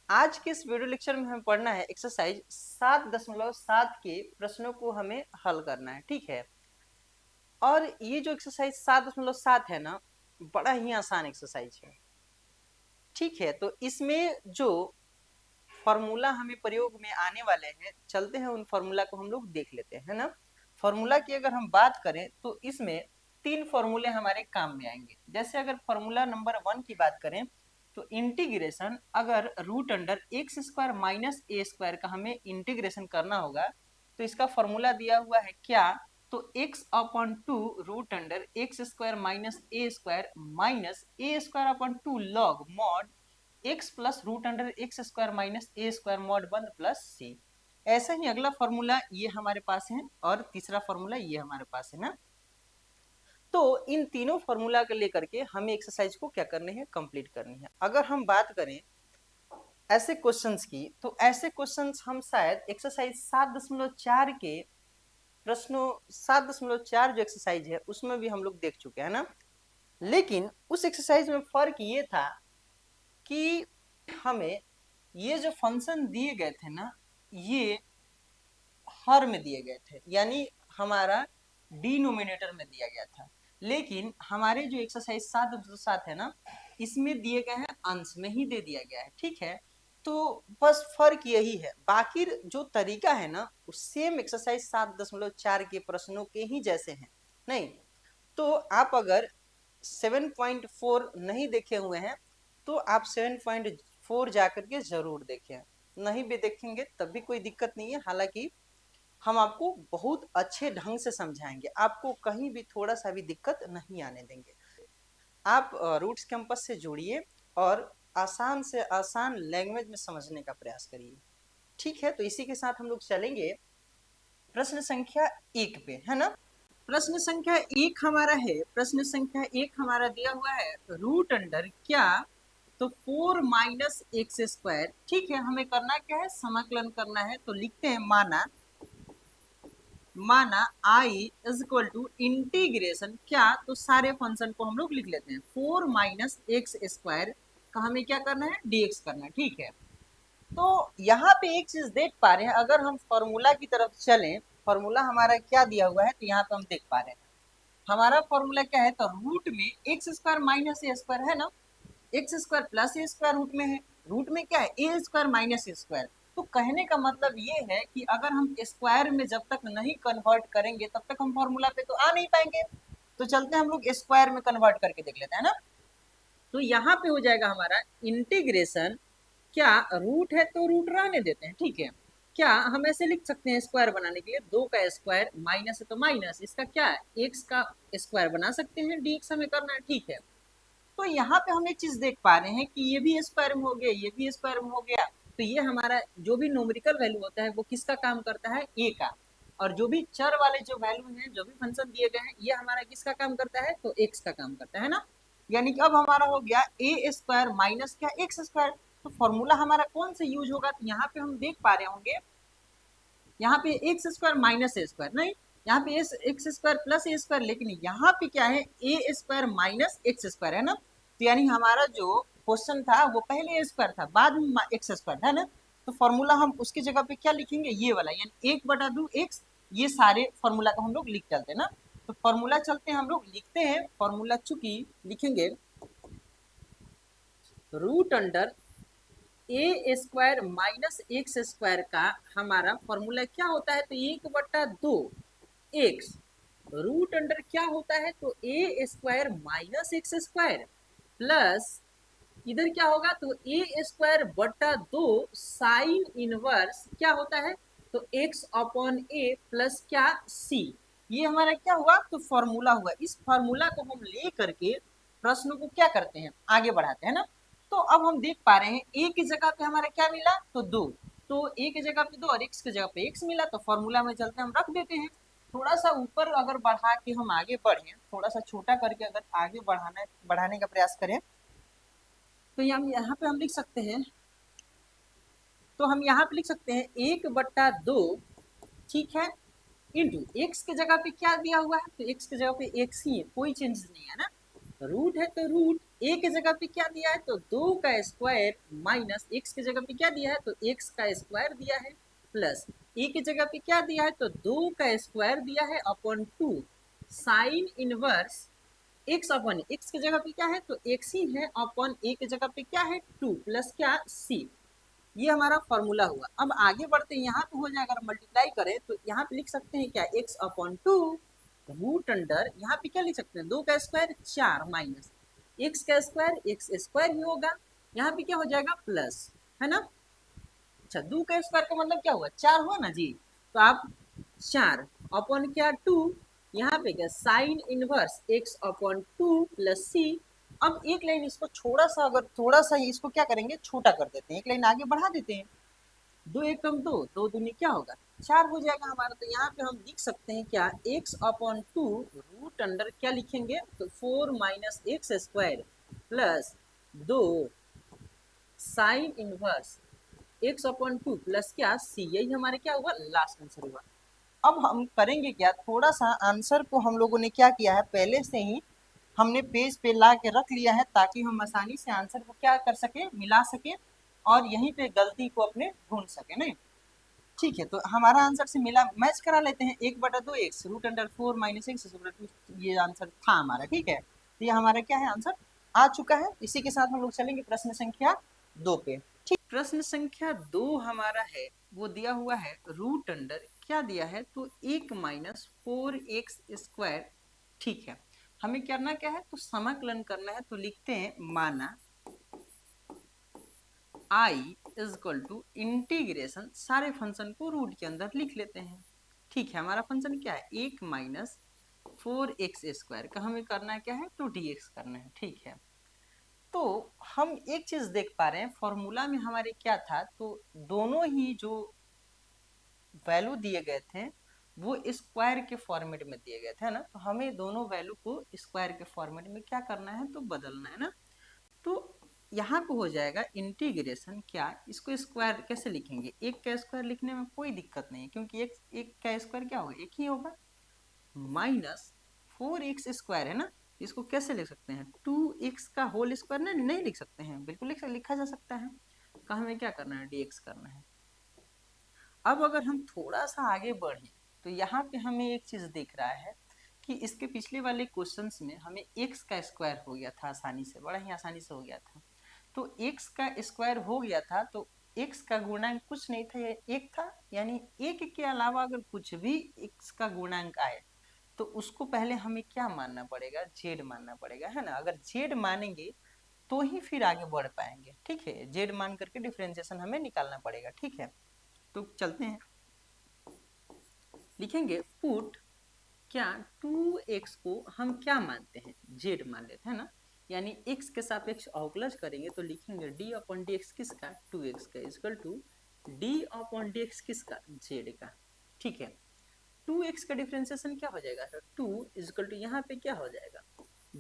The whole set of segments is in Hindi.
आज के इस वीडियो लेक्चर में हमें पढ़ना है एक्सरसाइज 7.7 के प्रश्नों को हमें हल करना है, ठीक है। और ये जो एक्सरसाइज 7.7 है ना, बड़ा ही आसान एक्सरसाइज है, ठीक है। तो इसमें जो फॉर्मूला हमें प्रयोग में आने वाले हैं, चलते हैं उन फॉर्मूला को हम लोग देख लेते हैं ना। फॉर्मूला की अगर हम बात करें तो इसमें 3 फॉर्मूले हमारे काम में आएंगे। जैसे अगर फॉर्मूला नंबर 1 की बात करें तो इंटीग्रेशन, अगर root under x square minus a square का हमें इंटीग्रेशन करना होगा तो इसका फॉर्मूला दिया हुआ है क्या, तो x upon 2 root under x square minus a square minus a square upon 2 log mod x plus root under x square minus a square mod 1 plus c. ऐसा ही अगला फॉर्मूला ये हमारे पास है और तीसरा फॉर्मूला ये हमारे पास है ना। तो इन तीनों फॉर्मूला को लेकर के हमें एक्सरसाइज को क्या करनी है, कंप्लीट करनी है। अगर हम बात करें ऐसे क्वेश्चंस की, तो ऐसे क्वेश्चंस हम शायद एक्सरसाइज 7.4 के प्रश्नों 7.4 जो एक्सरसाइज है उसमें भी हम लोग देख चुके हैं ना। लेकिन उस एक्सरसाइज में फर्क ये था कि हमें ये जो फंक्शन दिए गए थे ना, ये हर में दिए गए थे, यानी हमारा डिनोमिनेटर में दिया गया था। लेकिन हमारे जो एक्सरसाइज 7.7 है ना, इसमें दिए गए हैं अंश में ही दे दिया गया है, ठीक है। तो बस फर्क यही है, बाकी जो तरीका है ना सेम एक्सरसाइज 7.4 के प्रश्नों के ही जैसे हैं। नहीं तो आप अगर 7.4 नहीं देखे हुए हैं तो आप 7.4 जाकर के जरूर देखें, नहीं भी देखेंगे तब भी कोई दिक्कत नहीं है। हालांकि हम आपको बहुत अच्छे ढंग से समझाएंगे, आपको कहीं भी थोड़ा सा भी दिक्कत नहीं आने देंगे। आप रूट्स कैंपस से जुड़िए और आसान से आसान लैंग्वेज में समझने का प्रयास करिए, ठीक है। तो इसी के साथ हम लोग चलेंगे प्रश्न संख्या 1 पे, है ना। प्रश्न संख्या 1 हमारा है, प्रश्न संख्या 1 हमारा दिया हुआ है रूट अंडर क्या, तो 4 माइनस एक्स स्क्वायर, ठीक है। हमें करना क्या है, समाकलन करना है। तो लिखते हैं माना i is equal to integration क्या, तो सारे फंक्शन को हम लोग लिख लेते हैं। 4 माइनस एक्स स्क्वायर का हमें क्या करना है, dx करना है, ठीक है। तो यहाँ पे एक चीज देख पा रहे हैं, अगर हम फॉर्मूला की तरफ चलें, फॉर्मूला हमारा क्या दिया हुआ है, तो यहाँ पे हम देख पा रहे हैं हमारा फॉर्मूला क्या है, तो रूट में x square minus a square है ना, x square plus a square root में है, रूट में क्या है a square minus a square. तो कहने का मतलब ये है कि अगर हम स्क्वायर में जब तक नहीं कन्वर्ट करेंगे तब तक हम फॉर्मूला पे तो आ नहीं पाएंगे। तो चलते हैं हम लोग स्क्वायर में कन्वर्ट करके देख लेते हैं ना। तो यहाँ पे हो जाएगा हमारा इंटीग्रेशन क्या, रूट है तो रूट रहने देते हैं, ठीक है। क्या हम ऐसे लिख सकते हैं स्क्वायर बनाने के लिए, 2 का स्क्वायर माइनस है तो माइनस, इसका क्या है एक्स का स्क्वायर बना सकते हैं, dx हमें करना है, ठीक है। तो यहाँ पे हम एक चीज देख पा रहे हैं कि ये भी स्क्वायर में हो गया, ये भी स्क्वायर में हो गया। तो ये हमारा जो भी न्यूमेरिकल वैल्यू होता है वो किसका काम करता है, ए का। और जो भी चर वाले जो वैल्यू हैं, जो भी फंक्शन दिए गए हैं, ये हमारा किसका काम करता है, तो एक्स का काम करता है ना। यानी कि अब हमारा हो गया ए स्क्वायर माइनस क्या, एक्स स्क्वायर। तो फॉर्मूला हमारा कौन से यूज होगा, तो यहाँ पे हम देख पा रहे होंगे, यहाँ पे x square minus a square नहीं, यहाँ पे x square plus a square, लेकिन यहाँ पे क्या है a square minus x square है ना। तो यानी हमारा जो क्वेश्चन था वो पहले ए स्क्वायर था, बाद में एक्स स्क्वायर है ना। तो फॉर्मूला हम उसकी जगह पे क्या लिखेंगे, ये वाला, यानी 1/2 एक्स, ये सारे फॉर्मूला को हम लोग लिख चलते हैं ना। तो फॉर्मूला चलते हैं हम लोग लिखते हैं, फॉर्मूला चूंकि लिखेंगे रूट अंडर ए स्क्वायर माइनस एक्स स्क्वायर का हमारा फॉर्मूला क्या होता है, तो 1/2 एक्स, रूट अंडर क्या होता है, तो a square minus x square plus इधर क्या होगा, तो ए स्क्वायर बटा 2 साइन इनवर्स क्या होता है, तो एक्स अपॉन ए प्लस क्या सी। ये हमारा क्या हुआ, तो फॉर्मूला हुआ। इस फॉर्मूला को हम ले करके प्रश्न को क्या करते हैं, आगे बढ़ाते हैं ना। तो अब हम देख पा रहे हैं ए की जगह पे हमारा क्या मिला, तो 2। तो ए की जगह पे 2 और एक्स की जगह पे एक्स मिला, तो फॉर्मूला में चलते हम रख देते हैं। थोड़ा सा ऊपर अगर बढ़ा के हम आगे बढ़े, थोड़ा सा छोटा करके अगर आगे बढ़ाने का प्रयास करें, तो हम यहाँ पे हम लिख सकते हैं, तो हम यहाँ पे लिख सकते हैं 1/2, ठीक है, इंटू एक्स के जगह पे क्या दिया हुआ है, तो एक्स की जगह पे एक्स ही है, कोई चेंज नहीं है ना। रूट है तो रूट ए की जगह पे क्या दिया है तो 2 का स्क्वायर माइनस एक्स की जगह पे क्या दिया है तो एक्स का स्क्वायर दिया है प्लस ए की जगह पे क्या दिया है तो 2 का स्क्वायर दिया है upon 2 sine inverse x upon x की जगह पे क्या है तो एक्स ही है अपॉन ए की जगह पे क्या है 2 प्लस क्या सी। ये हमारा फॉर्मूला हुआ। अब आगे बढ़ते हैं, यहाँ पे हो जाएगा, अगर मल्टीप्लाई करें तो यहाँ पे लिख सकते हैं क्या एक्स अपॉन 2 रूट अंडर, यहाँ पे क्या लिख सकते हैं 2 का स्क्वायर 4 माइनस एक्स का स्क्वायर एक्स स्क्वायर ही होगा, यहाँ पे क्या हो जाएगा प्लस, है ना। अच्छा 2 का स्क्वायर का मतलब क्या हुआ 4 हुआ ना जी, तो आप 4 अपॉन क्या 2, यहाँ पे क्या sine inverse x upon 2 plus c. अब एक लाइन इसको थोड़ा सा, अगर थोड़ा सा ही इसको क्या करेंगे छोटा कर देते हैं, एक लाइन आगे बढ़ा देते हैं, 2 एकम 2, 2 दूनी क्या होगा 4 हो जाएगा हमारा। तो यहाँ पे हम लिख सकते हैं क्या x अपॉन 2 रूट अंडर क्या लिखेंगे तो 4 minus x square plus 2 sine inverse x upon 2 plus क्या c, यही हमारे क्या हुआ लास्ट आंसर हुआ। अब हम करेंगे क्या, थोड़ा सा आंसर को हम लोगों ने क्या किया है पहले से ही हमने पेज पे ला के रख लिया है, ताकि हम आसानी से आंसर को क्या कर सके मिला सके और यहीं पे गलती को अपने ढूंढ सके नहीं। ठीक है, तो हमारा आंसर से मिला, मैच करा लेते हैं 1/2 x root under 4 minus x, ये आंसर था हमारा। ठीक है, तो ये हमारा क्या है आंसर आ चुका है। इसी के साथ हम लोग चलेंगे प्रश्न संख्या 2 पे। ठीक, प्रश्न संख्या 2 हमारा है, वो दिया हुआ है रूट अंडर क्या दिया है तो 1 माइनस 4x स्क्वायर। ठीक है, हमें करना क्या है तो समाकलन करना है, तो लिखते हैं माना I is equal to integration, सारे फंक्शन को रूट के अंदर लिख लेते हैं। ठीक है, हमारा फंक्शन क्या है 1 माइनस 4x स्क्वायर का हमें करना क्या है तो dx करना है। ठीक है, तो हम एक चीज देख पा रहे हैं फॉर्मूला में हमारे क्या था, तो दोनों ही जो वैल्यू दिए गए थे वो स्क्वायर के फॉर्मेट में दिए गए थे ना, तो हमें दोनों वैल्यू को स्क्वायर के फॉर्मेट में क्या करना है तो बदलना है ना। तो यहाँ पे हो जाएगा इंटीग्रेशन क्या, इसको स्क्वायर कैसे लिखेंगे, एक का स्क्वायर लिखने में कोई दिक्कत नहीं है, क्योंकि एक का स्क्वायर क्या होगा एक ही होगा, माइनस 4x स्क्वायर है ना, इसको कैसे लिख सकते हैं 2x का होल स्क्वायर, नहीं लिख सकते हैं, बिल्कुल लिखा जा सकता है। तो हमें क्या करना है dx करना है। अब अगर हम थोड़ा सा आगे बढ़े तो यहाँ पे हमें एक चीज दिख रहा है कि इसके पिछले वाले क्वेश्चंस में हमें x का स्क्वायर हो गया था आसानी से, बड़ा ही आसानी से हो गया था। तो x का स्क्वायर हो गया था तो x का गुणांक कुछ नहीं था, ये एक था, यानी एक के अलावा अगर कुछ भी x का गुणांक आए तो उसको पहले हमें क्या मानना पड़ेगा z मानना पड़ेगा, है ना। अगर z मानेंगे तो ही फिर आगे बढ़ पाएंगे। ठीक है, z मान करके डिफरेंशिएशन हमें निकालना पड़ेगा। ठीक है, तो चलते हैं, लिखेंगे पुट क्या 2x को हम क्या मानते हैं z मान लेते हैं ना, यानी x के सापेक्ष अवकलज करेंगे तो लिखेंगे d अपॉन डी एक्स किसका 2x का equal to d upon d x किसका z का। ठीक है, 2x का डिफरेंशिएशन क्या हो जाएगा 2 इक्वल टू यहाँ पे क्या हो जाएगा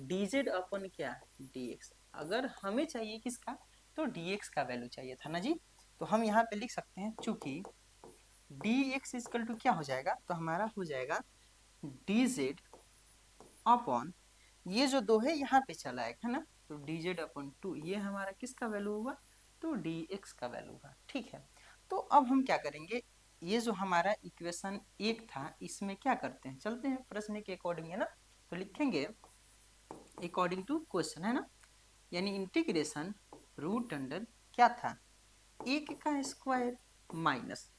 dz अपॉन क्या dx। अगर हमें चाहिए किसका तो dx का वैल्यू चाहिए था ना जी, तो हम यहाँ पे लिख सकते हैं चूंकि dx इक्वल टू क्या हो जाएगा तो हमारा हो जाएगा dz अपॉन ये जो दो है यहाँ पे चला है ना, तो dz अपॉन 2 ये हमारा किसका वैल्यू होगा तो dx का वैल्यू होगा। ठीक है, तो अब हम क्या करेंगे, ये जो हमारा इक्वेशन एक था इसमें क्या करते हैं, चलते हैं प्रश्न के अकॉर्डिंग, है ना। तो लिखेंगे अकॉर्डिंग टू क्वेश्चन, है ना, यानी इंटीग्रेशन रूट अंडर क्या था एक का स्क्वायर माइनस,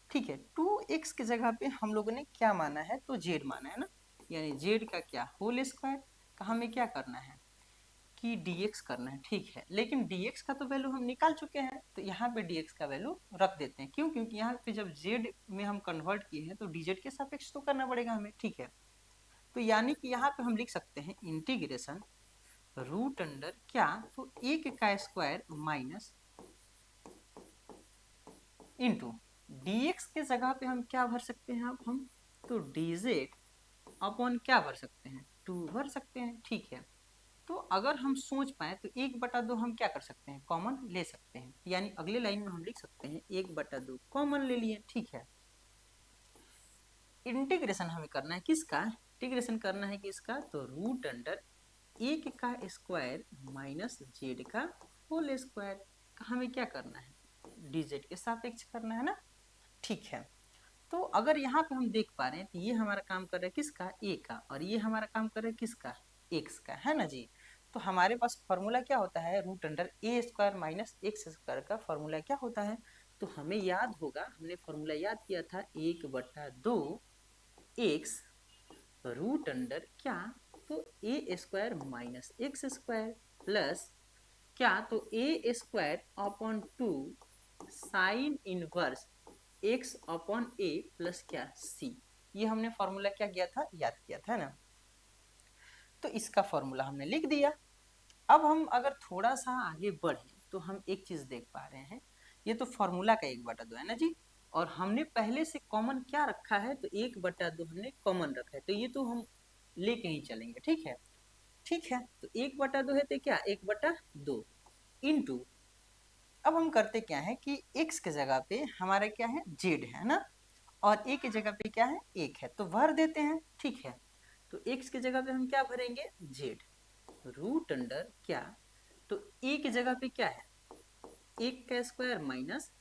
ठीक है 2x की जगह पे हम लोगों ने क्या माना है तो z माना है ना, यानी z का क्या होल स्क्वायर का हमें क्या करना है कि dx करना है। ठीक है, लेकिन dx का तो वैल्यू हम निकाल चुके हैं, तो यहाँ पे dx का वैल्यू रख देते हैं, क्यों, क्योंकि यहाँ पे जब z में हम कन्वर्ट किए हैं तो dz के सापेक्ष तो करना पड़ेगा हमें। ठीक है, तो यानी कि यहाँ पे हम लिख सकते हैं इंटीग्रेशन रूट अंडर क्या तो एक का स्क्वायर माइनस इंटू dx के जगह पे हम क्या भर सकते हैं, अब हम तो dz अपॉन क्या भर सकते हैं 2 भर सकते हैं। ठीक है, तो अगर हम सोच पाए तो 1/2 हम क्या कर सकते हैं कॉमन ले सकते हैं, यानी अगले लाइन में हम लिख सकते हैं 1/2 कॉमन ले लिए। ठीक है, इंटीग्रेशन हमें करना है किसका, इंटीग्रेशन करना है किसका तो रूट अंडर एक का स्क्वायर माइनस जेड का होल स्क्वायर हमें क्या करना है, dz के सापेक्ष करना है ना। ठीक है, तो अगर यहाँ पे हम देख पा रहे हैं तो ये हमारा काम कर रहा है किसका, a का, और ये हमारा काम कर रहा है किसका, x का, है ना जी। तो हमारे पास फॉर्मूला क्या होता है, रूट अंडर ए स्क्वायर माइनस एक्स स्क्वायर का फॉर्मूला क्या होता है। तो हमें याद होगा, हमने फॉर्मूला याद किया था 1/2 एक्स रूट अंडर क्या, तो a square minus x square plus क्या, तो a square upon 2 sine inverse x upon a plus क्या सी। ये हमने फॉर्मूला क्या किया था, याद किया था ना। तो इसका फॉर्मूला हमने लिख दिया। अब हम अगर थोड़ा सा आगे बढ़े तो हम एक चीज देख पा रहे हैं, ये तो फॉर्मूला का 1/2 है ना जी, और हमने पहले से कॉमन क्या रखा है, तो 1/2 हमने कॉमन रखा है, तो ये तो हम लेके ही चलेंगे। ठीक है, ठीक है, तो 1/2 है तो क्या 1/2 इंटू, अब हम करते क्या है कि x के जगह पे हमारा क्या है z है ना, और a की जगह पे क्या है 1 है, तो भर देते हैं। ठीक है, तो x की जगह पे हम क्या भरेंगे, z रूट अंडर क्या, तो a की जगह पे क्या है 1 का स्क्वायर माइनस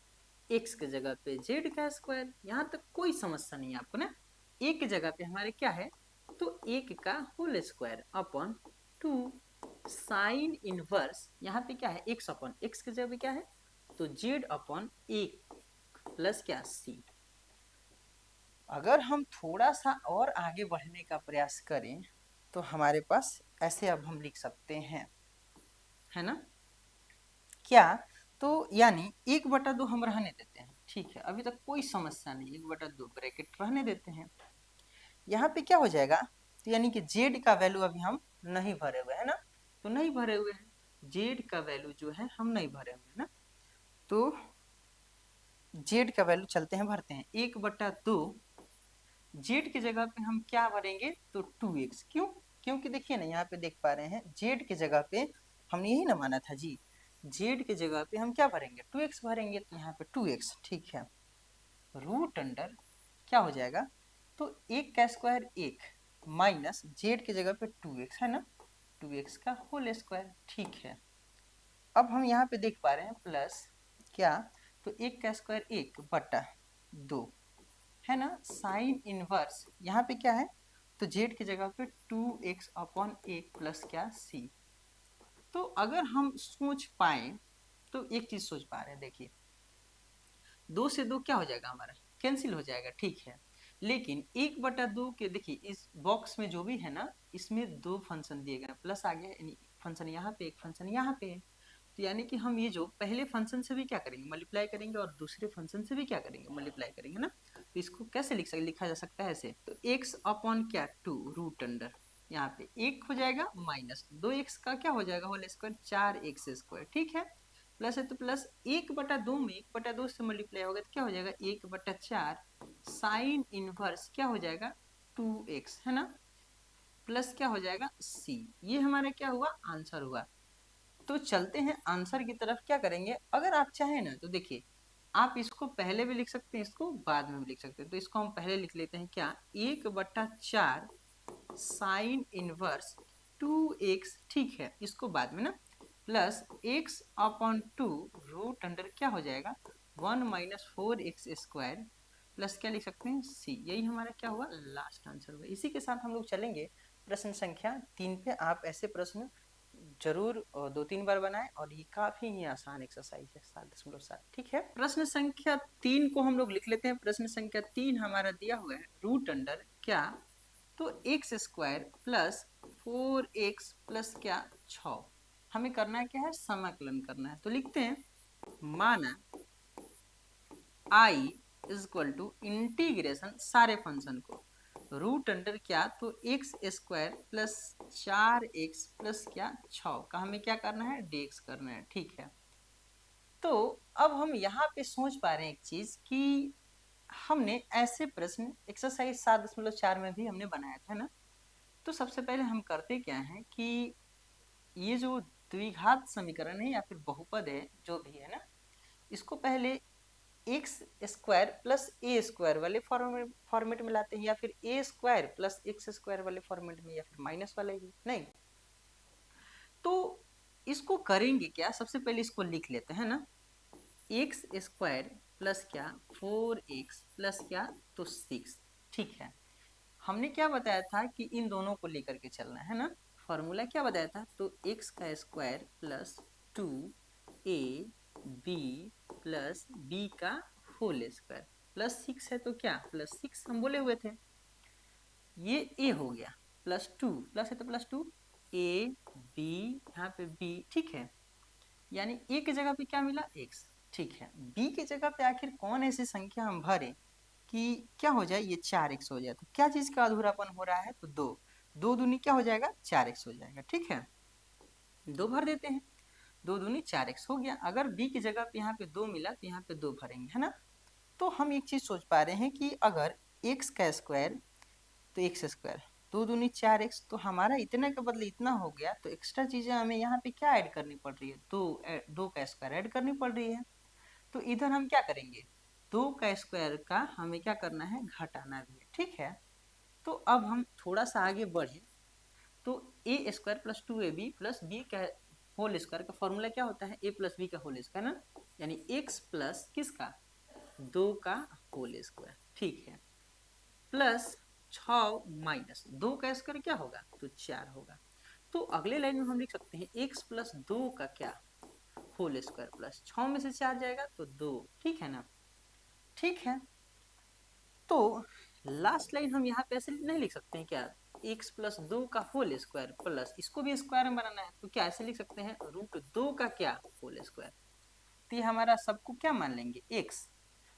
x की जगह पे z का स्क्वायर। यहाँ तक कोई समस्या नहीं है आपको ना। a की जगह पे हमारे क्या है, तो 1 का whole square upon 2 sine inverse, यहाँ पे क्या है x अपॉन x की जगह पे क्या है, तो z अपॉन a प्लस क्या c। अगर हम थोड़ा सा और आगे बढ़ने का प्रयास करें तो हमारे पास ऐसे अब हम लिख सकते हैं, है ना क्या, तो यानी 1/2 हम रहने देते हैं। ठीक है, अभी तक कोई समस्या नहीं, 1/2 ब्रैकेट रहने देते हैं। यहाँ पे क्या हो जाएगा, तो यानी कि z का वैल्यू अभी हम नहीं भरे हुए है ना, तो नहीं भरे हुए हैं, z का वैल्यू जो है हम नहीं भरे हुए हैं ना, तो z का वैल्यू चलते हैं भरते हैं 1/2, z की जगह पे हम क्या भरेंगे, तो 2x, क्यों, क्योंकि देखिए ना यहाँ पे देख पा रहे हैं z की जगह पे हमने यही ना माना था जी, z की जगह पे हम क्या भरेंगे 2x भरेंगे, तो यहाँ पे 2x। ठीक है, रूट अंडर क्या हो जाएगा, तो 1 का स्क्वायर 1 माइनस z की जगह पे 2x है ना, 2x का होल स्क्वायर। ठीक है, अब हम यहाँ पे देख पा रहे हैं प्लस क्या, तो 1 का स्क्वायर 1/2 है ना, साइन इनवर्स यहाँ पे क्या है, तो z की जगह पे 2x अपॉन 1 प्लस क्या c। तो अगर हम सोच पाए तो एक चीज सोच पा रहे हैं, देखिए 2 से 2 क्या हो जाएगा हमारा, कैंसिल हो जाएगा। ठीक है, लेकिन 1/2 के देखिए इस बॉक्स में जो भी है ना, इसमें 2 फंक्शन दिए गए, प्लस आ गया, यानी फंक्शन यहाँ पे एक फंक्शन यहाँ पे है, तो यानी कि हम ये जो पहले फंक्शन से भी क्या करेंगे मल्टीप्लाई करेंगे, और दूसरे फंक्शन से भी क्या करेंगे मल्टीप्लाई करेंगे ना। तो इसको कैसे लिखा जा सकता है ऐसे, तो x अपॉन क्या 2 रूट अंडर, यहाँ पे 1 हो जाएगा माइनस 2x का क्या हो जाएगा होल स्क्वायर 4x स्क्वायर। ठीक है, प्लस है तो प्लस 1/2 में 1/2 से मल्टीप्लाई होगा तो क्या हो जाएगा 1/4 साइन इनवर्स क्या हो जाएगा 2x है ना, प्लस क्या हो जाएगा c। ये हमारा क्या हुआ आंसर हुआ। तो चलते हैं आंसर की तरफ, क्या करेंगे अगर आप चाहें ना तो देखिए आप इसको पहले भी लिख सकते हैं, इसको बाद में भी लिख सकते हैं, तो इसको हम पहले लिख लेते हैं क्या 1/4 साइन इनवर्स 2x। ठीक है, इसको बाद में ना, plus x upon 2 root under क्या हो जाएगा 1 माइनस 4x स्क्वायर प्लस क्या लिख सकते हैं c। यही हमारा क्या हुआ लास्ट आंसर हुआ। इसी के साथ हम लोग चलेंगे प्रश्न संख्या 3 पे। आप ऐसे प्रश्न जरूर 2-3 बार बनाएं, और ये काफी ही आसान एक्सरसाइज है 7.7। ठीक है, प्रश्न संख्या 3 को हम लोग लिख लेते हैं। प्रश्न संख्या 3 हमारा दिया हुआ है रूट अंडर क्या, तो x square plus 4x plus क्या 6। हमें करना है क्या है समाकलन करना है, तो लिखते हैं माना i is equal to integration सारे फंक्शन को रूट अंडर क्या, तो x square plus 4x plus क्या 6 का हमें क्या करना है dx करना है। ठीक है, तो अब हम यहाँ पे सोच पा रहे हैं एक चीज कि हमने ऐसे प्रश्न एक्सरसाइज 7.4 में भी हमने बनाया था ना। तो सबसे पहले हम करते क्या है कि ये जो द्विघात समीकरण है या फिर बहुपद है जो भी है ना, इसको पहले x square plus a square वाले फॉर्मेट में लाते हैं, या फिर ए स्क्वायर प्लस एक्स स्क्वायर वाले फॉर्मेट में, या फिर माइनस वाले भी नहीं, तो इसको करेंगे क्या, सबसे पहले इसको लिख लेते हैं ना, एक्स स्क्वायर प्लस क्या 4x प्लस क्या तो 6। ठीक है, हमने क्या बताया था कि इन दोनों को लेकर के चलना है ना, फॉर्मूला क्या बताया था, तो x का square plus 2a b plus b का होल स्क्वायर प्लस 6 है तो क्या प्लस 6 हम बोले हुए थे, ये a हो गया, प्लस 2 प्लस है तो प्लस 2 a b, यहाँ पे b, ठीक है, यानी a की जगह पे क्या मिला x। ठीक है, b की जगह पे आखिर कौन ऐसी संख्या हम भरे कि क्या हो जाए, ये 4x हो जाए, तो क्या चीज का अधूरापन हो रहा है, तो दो, दो दूनी क्या हो जाएगा 4x हो जाएगा। ठीक है, दो भर देते हैं, दो दूनी 4x हो गया। अगर b की जगह पे यहाँ पे दो मिला तो यहाँ पे दो भरेंगे, है ना। तो हम एक चीज सोच पा रहे हैं कि अगर x का स्क्वायर तो एक्स स्क्वायर, दो दूनी 4x, तो हमारा इतने के बदले इतना हो गया, तो एक्स्ट्रा चीजें हमें यहाँ पे क्या ऐड करनी पड़ रही है, दो का स्क्वायर ऐड करनी पड़ रही है। तो इधर हम क्या करेंगे, दो का स्क्वायर का हमें क्या करना है, घटाना भी है। ठीक है, तो अब हम थोड़ा सा आगे बढ़े, तो a square plus 2ab plus b का होल स्क्वायर का फॉर्मूला क्या होता है, ए प्लस बी का होल स्क्वायर ना, यानी x प्लस किसका, दो का होल स्क्वायर। ठीक है, प्लस 6 माइनस दो का स्क्वायर क्या होगा, तो 4 होगा। तो अगले लाइन में हम लिख सकते हैं x प्लस दो का क्या होल स्क्वायर प्लस 6 में से 4 जाएगा तो 2। ठीक है ना, ठीक है, तो लास्ट लाइन हम यहाँ पे ऐसे नहीं लिख सकते हैं क्या, x प्लस दो का होल स्क्वायर प्लस इसको भी स्क्वायर में बनाना है, तो क्या ऐसे लिख सकते हैं रूट दो का क्या होल स्क्वायर। तो ये हमारा सबको क्या मान लेंगे x,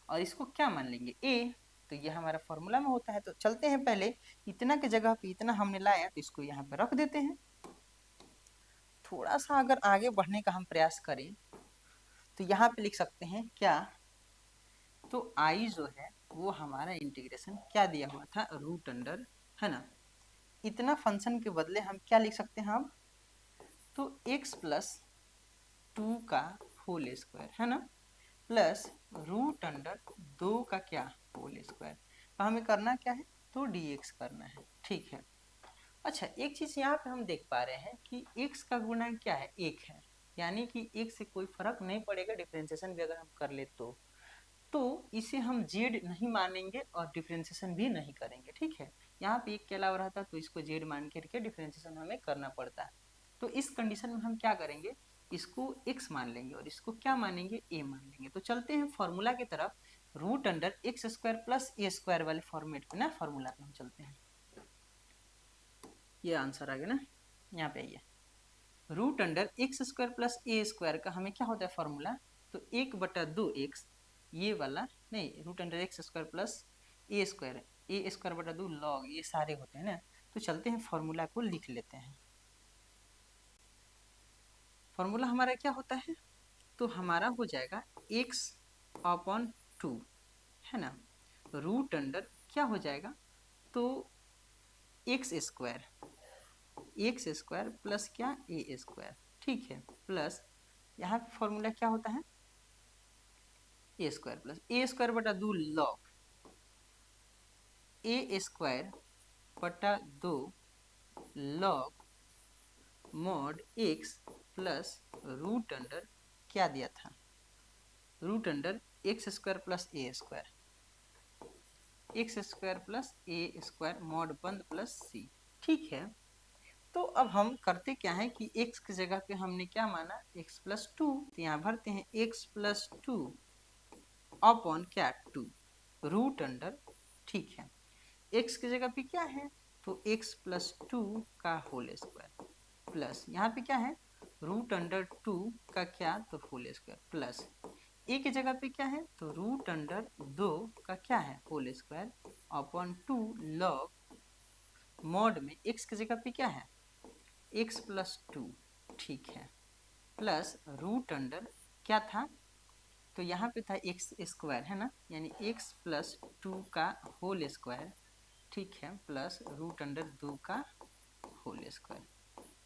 और इसको क्या मान लेंगे a, तो ये हमारा फॉर्मूला में होता है। तो चलते हैं, पहले इतना की जगह पे इतना हमने लाया तो इसको यहाँ पे रख देते हैं। थोड़ा सा अगर आगे बढ़ने का हम प्रयास करें तो यहाँ पे लिख सकते हैं क्या, तो आई जो है वो हमारा इंटीग्रेशन क्या दिया हुआ था, रूट अंडर, है ना। इतना फंक्शन के बदले हम क्या लिख सकते हैं अब, तो x प्लस टू का होल स्क्वायर, है ना, प्लस रूट अंडर दो का क्या होल स्क्वायर। तो हमें करना क्या है, तो dx करना है। ठीक है, अच्छा एक चीज यहाँ पे हम देख पा रहे हैं कि x का गुणा क्या है, एक है, यानी कि एक से कोई फर्क नहीं पड़ेगा, डिफरेंशिएशन भी अगर हम कर ले तो इसे हम जेड नहीं मानेंगे और डिफरेंशिएशन भी नहीं करेंगे। ठीक है, यहाँ पे एक के अलावा रहता तो इसको जेड मान करके डिफरेंशिएशन हमें करना पड़ता है। तो इस कंडीशन में हम क्या करेंगे, इसको x मान लेंगे और इसको क्या मानेंगे, a मान लेंगे। तो चलते हैं फॉर्मूला की तरफ, root under x square plus a square वाले फॉर्मेट में ना, फॉर्मूला पे हम चलते हैं। ये आंसर आ गया ना, यहाँ पे आइए, root under x square plus a square का हमें क्या होता है फॉर्मूला, तो 1/2x, ये वाला नहीं, root under x square plus a square बटा 2 लॉग, ये सारे होते हैं ना। तो चलते हैं फॉर्मूला को लिख लेते हैं। फॉर्मूला हमारा क्या होता है, तो हमारा हो जाएगा x अपॉन 2, है ना, रूट अंडर क्या हो जाएगा, तो एक्स स्क्वायर प्लस क्या ए स्क्वायर। ठीक है, प्लस यहाँ पे फॉर्मूला क्या होता है, a square plus a square बटा 2 लॉग ए स्क्वायर बटा 2 log mod x plus root under क्या दिया था, root under x square plus a square, x square plus a square mod बंद प्लस सी। ठीक है, तो अब हम करते क्या है कि x की जगह पे हमने क्या माना, x प्लस टू, तो यहाँ भरते हैं x प्लस टू अपॉन क्या 2 रूट अंडर। ठीक है, x की जगह पे क्या है, तो x प्लस टू का होल स्क्वायर प्लस यहाँ पे क्या है, रूट अंडर 2 का क्या, तो होल स्क्वायर प्लस a की जगह पे क्या है, तो रूट अंडर 2 का क्या है whole square upon 2 log mod में x की जगह पे क्या है, x प्लस टू। ठीक है, प्लस रूट अंडर क्या था, तो यहाँ पे था एक्स स्क्वायर, है ना, यानी x प्लस टू का होल स्क्वायर। ठीक है, प्लस रूट अंडर 2 का होल स्क्वायर।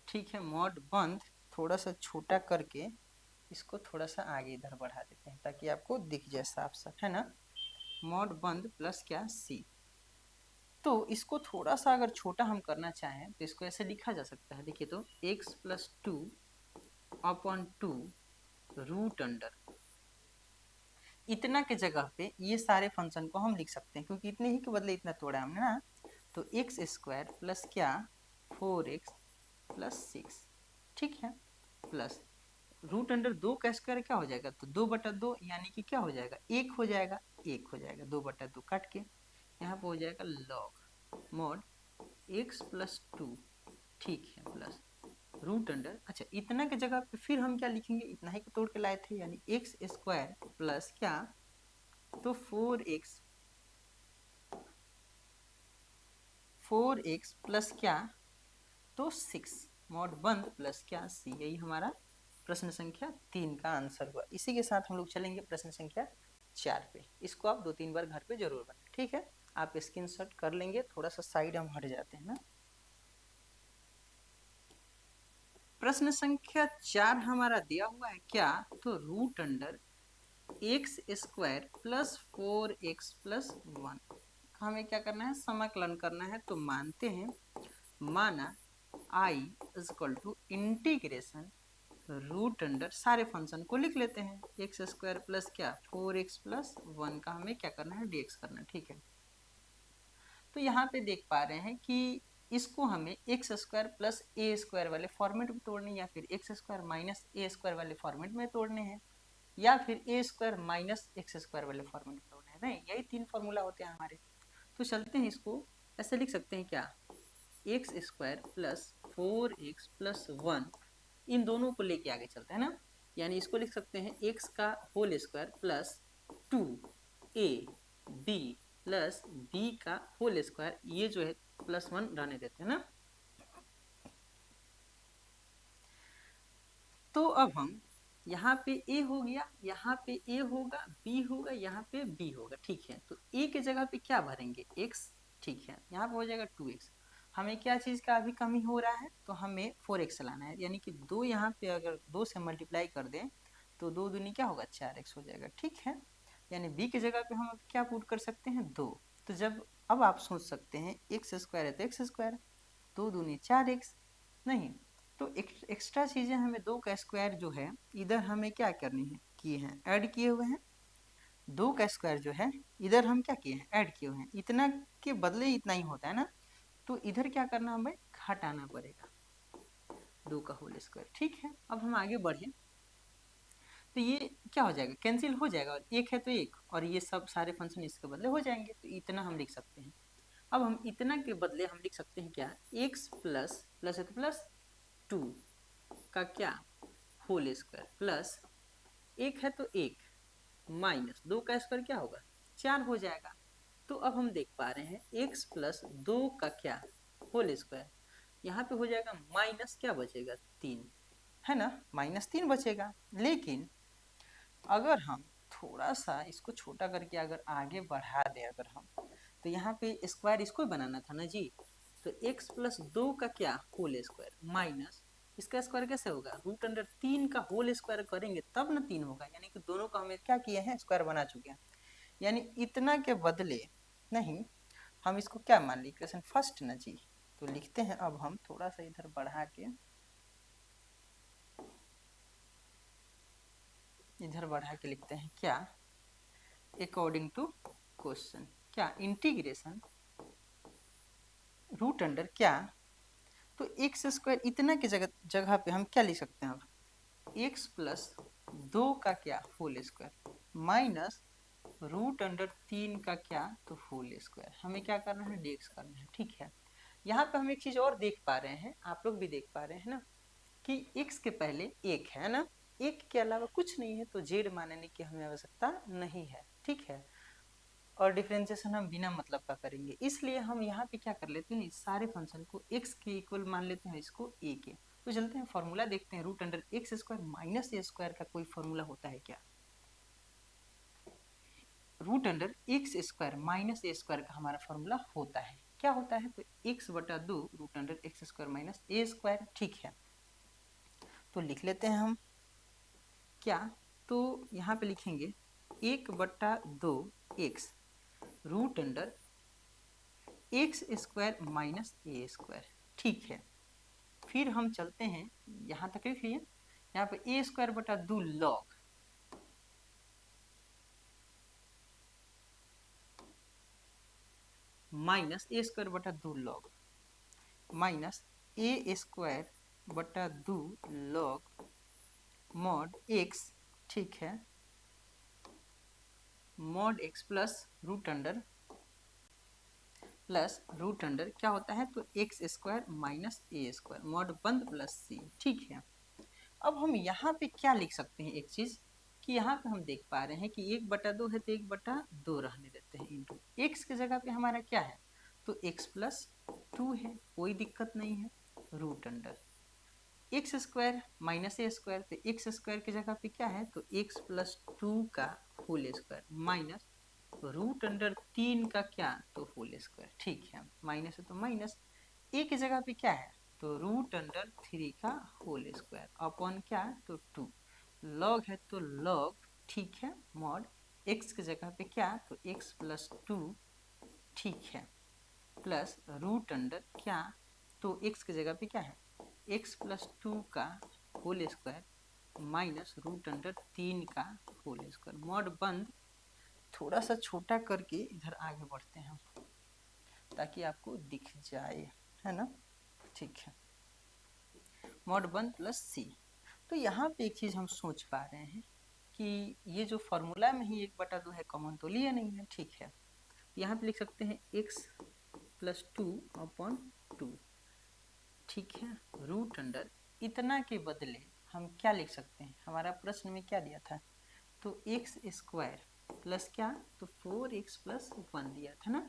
ठीक है, मॉड बंद, थोड़ा सा छोटा करके इसको थोड़ा सा आगे इधर बढ़ा देते हैं ताकि आपको दिख जाए साफ साफ, है ना, मॉड बंद प्लस क्या सी। तो इसको थोड़ा सा अगर छोटा हम करना चाहें तो इसको ऐसे लिखा जा सकता है, देखिए तो x plus 2 upon 2 root under, इतना के जगह पे ये सारे फंक्शन को हम लिख सकते हैं क्योंकि इतने ही के बदले इतना तोड़ा हमने ना। तो एक्स स्क्वायर प्लस क्या 4x प्लस 6, ठीक है, प्लस रूट अंडर 2 का स्क्वायर क्या हो जाएगा, तो 2/2 यानी कि क्या हो जाएगा, 1 हो जाएगा, 1 हो जाएगा, 2/2 काट के यहाँ पे हो जाएगा लॉग मॉड x प्लस 2, ठीक है, प्लस रूट अंडर, अच्छा इतना के जगह पे फिर हम क्या लिखेंगे, इतना ही को तोड़ के लाए थे यानी एक्स स्क्वायर प्लस क्या, तो 4x प्लस क्या, तो 6 मॉड बंद प्लस क्या सी, यही हमारा प्रश्न संख्या 3 का आंसर हुआ। इसी के साथ हम लोग चलेंगे प्रश्न संख्या 4 पे। इसको आप 2-3 बार घर पे जरूर बनाएं, ठीक है। आप स्क्रीनशॉट कर लेंगे, थोड़ा सा साइड हम हट जाते हैं ना। प्रश्न संख्या 4 हमारा दिया हुआ है क्या, तो root under x square plus 4x plus 1, हमें क्या करना है, समाकलन करना है। तो मानते हैं, माना i is equal to integration root under, सारे फंक्शन को लिख लेते हैं, एक्स स्क्वायर प्लस क्या 4x प्लस 1 का हमें क्या करना है, dx करना है, ठीक है। तो यहाँ पे देख पा रहे हैं कि इसको हमें x square plus a square वाले फॉर्मेट में तोड़ने, या फिर x square minus a square वाले फॉर्मेट में तोड़ने हैं, या फिर ए स्क्वायर माइनस एक्स स्क्वायर वाले फॉर्मेट में तोड़ने हैं, नहीं यही 3 फॉर्मूला होते हैं हमारे। तो चलते हैं, इसको ऐसे लिख सकते हैं क्या, x square plus 4x plus 1, इन दोनों को लेके आगे चलते हैं ना, यानी इसको लिख सकते हैं x का whole square plus 2ab plus b का होल स्क्वायर, ये जो है प्लस 1 रहने देते हैं ना। तो अब हम यहाँ पे a हो गया, यहाँ पे a होगा, b होगा, यहाँ पे b होगा, ठीक है। तो a के जगह पे क्या भरेंगे, x, ठीक है, यहाँ पे हो जाएगा 2x। हमें क्या चीज़ का अभी कमी हो रहा है, तो हमें 4x लाना है, यानी कि 2 यहाँ पे अगर 2 से मल्टीप्लाई कर दें तो 2 दूनी क्या होगा 4x हो जाएगा, ठीक है। यानी b की जगह पे हम अब क्या पुट कर सकते हैं 2। तो जब अब आप सोच सकते हैं एक्स स्क्वायर है तो एक्स स्क्वायर, 2 दूनी 4x, नहीं तो एक्स्ट्रा चीज़ें हमें 2 का स्क्वायर जो है इधर हमें क्या करनी है, किए हैं, ऐड किए हुए हैं। 2 का स्क्वायर जो है इधर हम क्या किए हैं, ऐड किए हुए हैं, इतना के बदले इतना ही होता है ना। तो इधर क्या करना हमें, घटाना पड़ेगा 2 का होल स्क्वायर, ठीक है। अब हम आगे बढ़े तो ये क्या हो जाएगा, कैंसिल हो जाएगा, और एक है तो एक, और ये सब सारे फंक्शन इसके बदले हो जाएंगे, तो इतना हम लिख सकते हैं। अब हम इतना के बदले हम लिख सकते हैं क्या, x प्लस प्लस है तो प्लस 2 का क्या होल स्क्वायर प्लस, एक है तो एक, माइनस 2 का स्क्वायर क्या होगा 4 हो जाएगा। तो अब हम देख पा रहे हैं x प्लस 2 का क्या होल स्क्वायर, यहाँ पे हो जाएगा माइनस क्या बचेगा 3, है ना, -3 बचेगा। लेकिन अगर हम थोड़ा सा इसको छोटा करके अगर आगे बढ़ा दें अगर हम, तो यहाँ पे स्क्वायर इसको ही बनाना था ना जी। तो x प्लस 2 का क्या होल स्क्वायर माइनस इसका स्क्वायर कैसे होगा, रूट अंडर 3 का होल स्क्वायर करेंगे तब ना 3 होगा, यानी कि दोनों का हमें क्या किए हैं, स्क्वायर बना चुके हैं। यानी इतना के बदले नहीं, हम इसको क्या मान ली, इक्वेशन फर्स्ट ना जी। तो लिखते हैं अब हम थोड़ा सा इधर बढ़ा के, इधर बढ़ा के लिखते हैं क्या, अकॉर्डिंग टू क्वेश्चन क्या, इंटीग्रेशन रूट अंडर क्या, तो एक्स स्क्वायर इतना के जगह पे हम क्या लिख सकते हैं, अब एक्स प्लस 2 का क्या whole square minus root under 3 का क्या, तो होल स्क्वायर, हमें क्या करना है, dx करना है, ठीक है। यहाँ पे हम एक चीज और देख पा रहे हैं, आप लोग भी देख पा रहे हैं ना, कि x के पहले एक है ना, एक के अलावा कुछ नहीं है, तो z मानने की हमें आवश्यकता नहीं है, ठीक है। और डिफरेंशिएशन हम बिना मतलब का करेंगे, इसलिए हम यहाँ पे क्या कर लेते हैं, इस सारे फंक्शन को x के इक्वल मान लेते हैं, इसको a के। तो चलते हैं फॉर्मूला देखते हैं, root under x square minus a square का कोई फॉर्मूला होता है क्या, root under x square minus a square का हमारा फॉर्मूला होता है, क्या होता है, तो x/2 root under x square minus a square, ठीक है। तो लिख लेते हैं हम क्या, तो यहाँ पे लिखेंगे 1/2 x root under x square minus a square, ठीक है। फिर हम चलते हैं, यहाँ तक लिखिए, यहाँ पे ए स्क्वायर बटा 2 लॉग माइनस ए स्क्वायर बटा 2 लॉग माइनस ए स्क्वायर बटा 2 लॉग मॉड एक्स, ठीक है, mod x plus root under क्या होता है, तो x square minus a square mod बंद प्लस सी, ठीक है। अब हम यहाँ पे क्या लिख सकते हैं, एक चीज कि यहाँ पे हम देख पा रहे हैं कि 1/2 है तो 1/2 रहने देते हैं, इंटू एक्स की जगह पे हमारा क्या है, तो एक्स प्लस 2 है, कोई दिक्कत नहीं है, root under x square minus a square, तो एक्स स्क्वायर की जगह पे क्या है, तो एक्स प्लस 2 का whole square minus root under 3 का क्या, तो होल स्क्वायर, ठीक है। माइनस है तो माइनस, ए की जगह पे क्या है, तो रूट अंडर 3 का होल स्क्वायर अपॉन क्या, तो 2 लॉग है तो लॉग, ठीक है, मॉड एक्स की जगह पे क्या, तो एक्स प्लस 2, ठीक है, प्लस रूट अंडर क्या, तो एक्स की जगह पे क्या है, एक्स प्लस 2 का whole square minus root under 3 का होल स्क्वायर, मॉड बंद। थोड़ा सा छोटा करके इधर आगे बढ़ते हैं ताकि आपको दिख जाए, है ना, ठीक है, मॉड 1 प्लस सी। तो यहाँ पे एक चीज हम सोच पा रहे हैं कि ये जो फॉर्मूला में ही 1/2 है, कॉमन तो लिया नहीं है, ठीक है। यहाँ पे लिख सकते हैं x प्लस 2 अपॉन 2, ठीक है, रूट अंडर इतना के बदले हम क्या लिख सकते हैं, हमारा प्रश्न में क्या दिया था, तो एक्स स्क्वायर प्लस क्या, तो 4x प्लस 1 दिया था ना,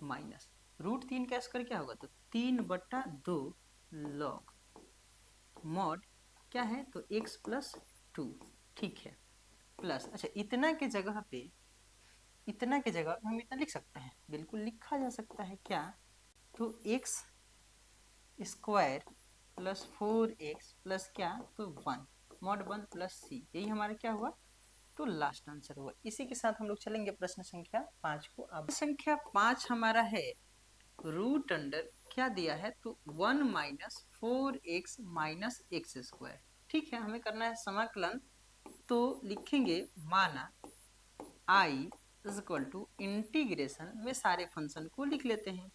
माइनस रूट 3 का स्क्वायर क्या होगा, तो 3/2 लॉग मॉड क्या है, तो x प्लस 2, ठीक है, प्लस, अच्छा इतना के जगह पे हम इतना लिख सकते हैं, बिल्कुल लिखा जा सकता है क्या, तो x square plus 4x plus क्या, तो 1 मॉड 1 प्लस सी, यही हमारा क्या हुआ, तो लास्ट आंसर हुआ। इसी के साथ हम लोग चलेंगे प्रश्न संख्या 5 को। अब संख्या 5 हमारा है, रूट अंडर क्या दिया है, तो 1 minus 4x minus x square, ठीक है, हमें करना है समाकलन, तो लिखेंगे माना i is equal to integration में सारे फंक्शन को लिख लेते हैं,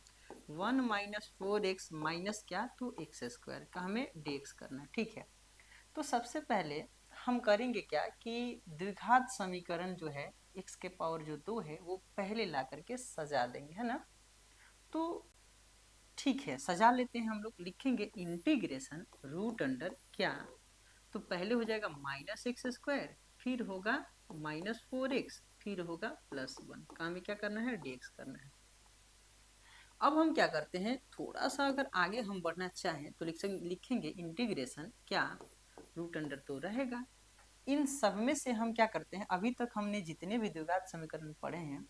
1 माइनस 4x माइनस क्या, तो एक्स स्क्वायर का हमें dx करना है, ठीक है। तो सबसे पहले हम करेंगे क्या कि द्विघात समीकरण जो है x के पावर जो 2 है वो पहले ला करके सजा देंगे, है ना, तो ठीक है, सजा लेते हैं हम लोग, लिखेंगे इंटीग्रेशन रूट अंडर क्या, तो पहले हो जाएगा माइनस एक्स स्क्वायर, फिर होगा माइनस 4x, फिर होगा प्लस 1 का हमें क्या करना है, dx करना है। अब हम क्या करते हैं, थोड़ा सा अगर आगे हम बढ़ना चाहें तो लिखेंगे इंटीग्रेशन क्या, रूट अंडर तो रहेगा, इन सब में से हम क्या करते हैं, अभी तक हमने जितने भी द्विघात समीकरण पढ़े हैं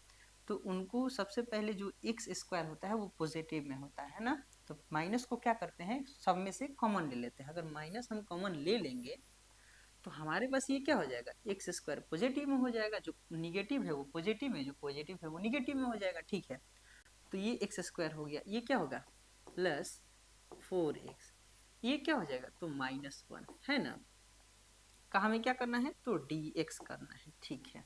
तो उनको सबसे पहले जो एक्स स्क्वायर होता है वो पॉजिटिव में होता है ना, तो माइनस को क्या करते हैं, सब में से कॉमन ले लेते हैं, अगर माइनस हम कॉमन ले लेंगे तो हमारे पास ये क्या हो जाएगा, एक्स स्क्वायर पॉजिटिव में हो जाएगा, जो निगेटिव है वो पॉजिटिव में, जो पॉजिटिव है वो निगेटिव में हो जाएगा, ठीक है। तो ये एक्स स्क्वायर हो गया, ये क्या होगा प्लस 4x, ये क्या हो जाएगा, तो माइनस 1, है ना, का हमें क्या करना है, तो dx करना है, ठीक है।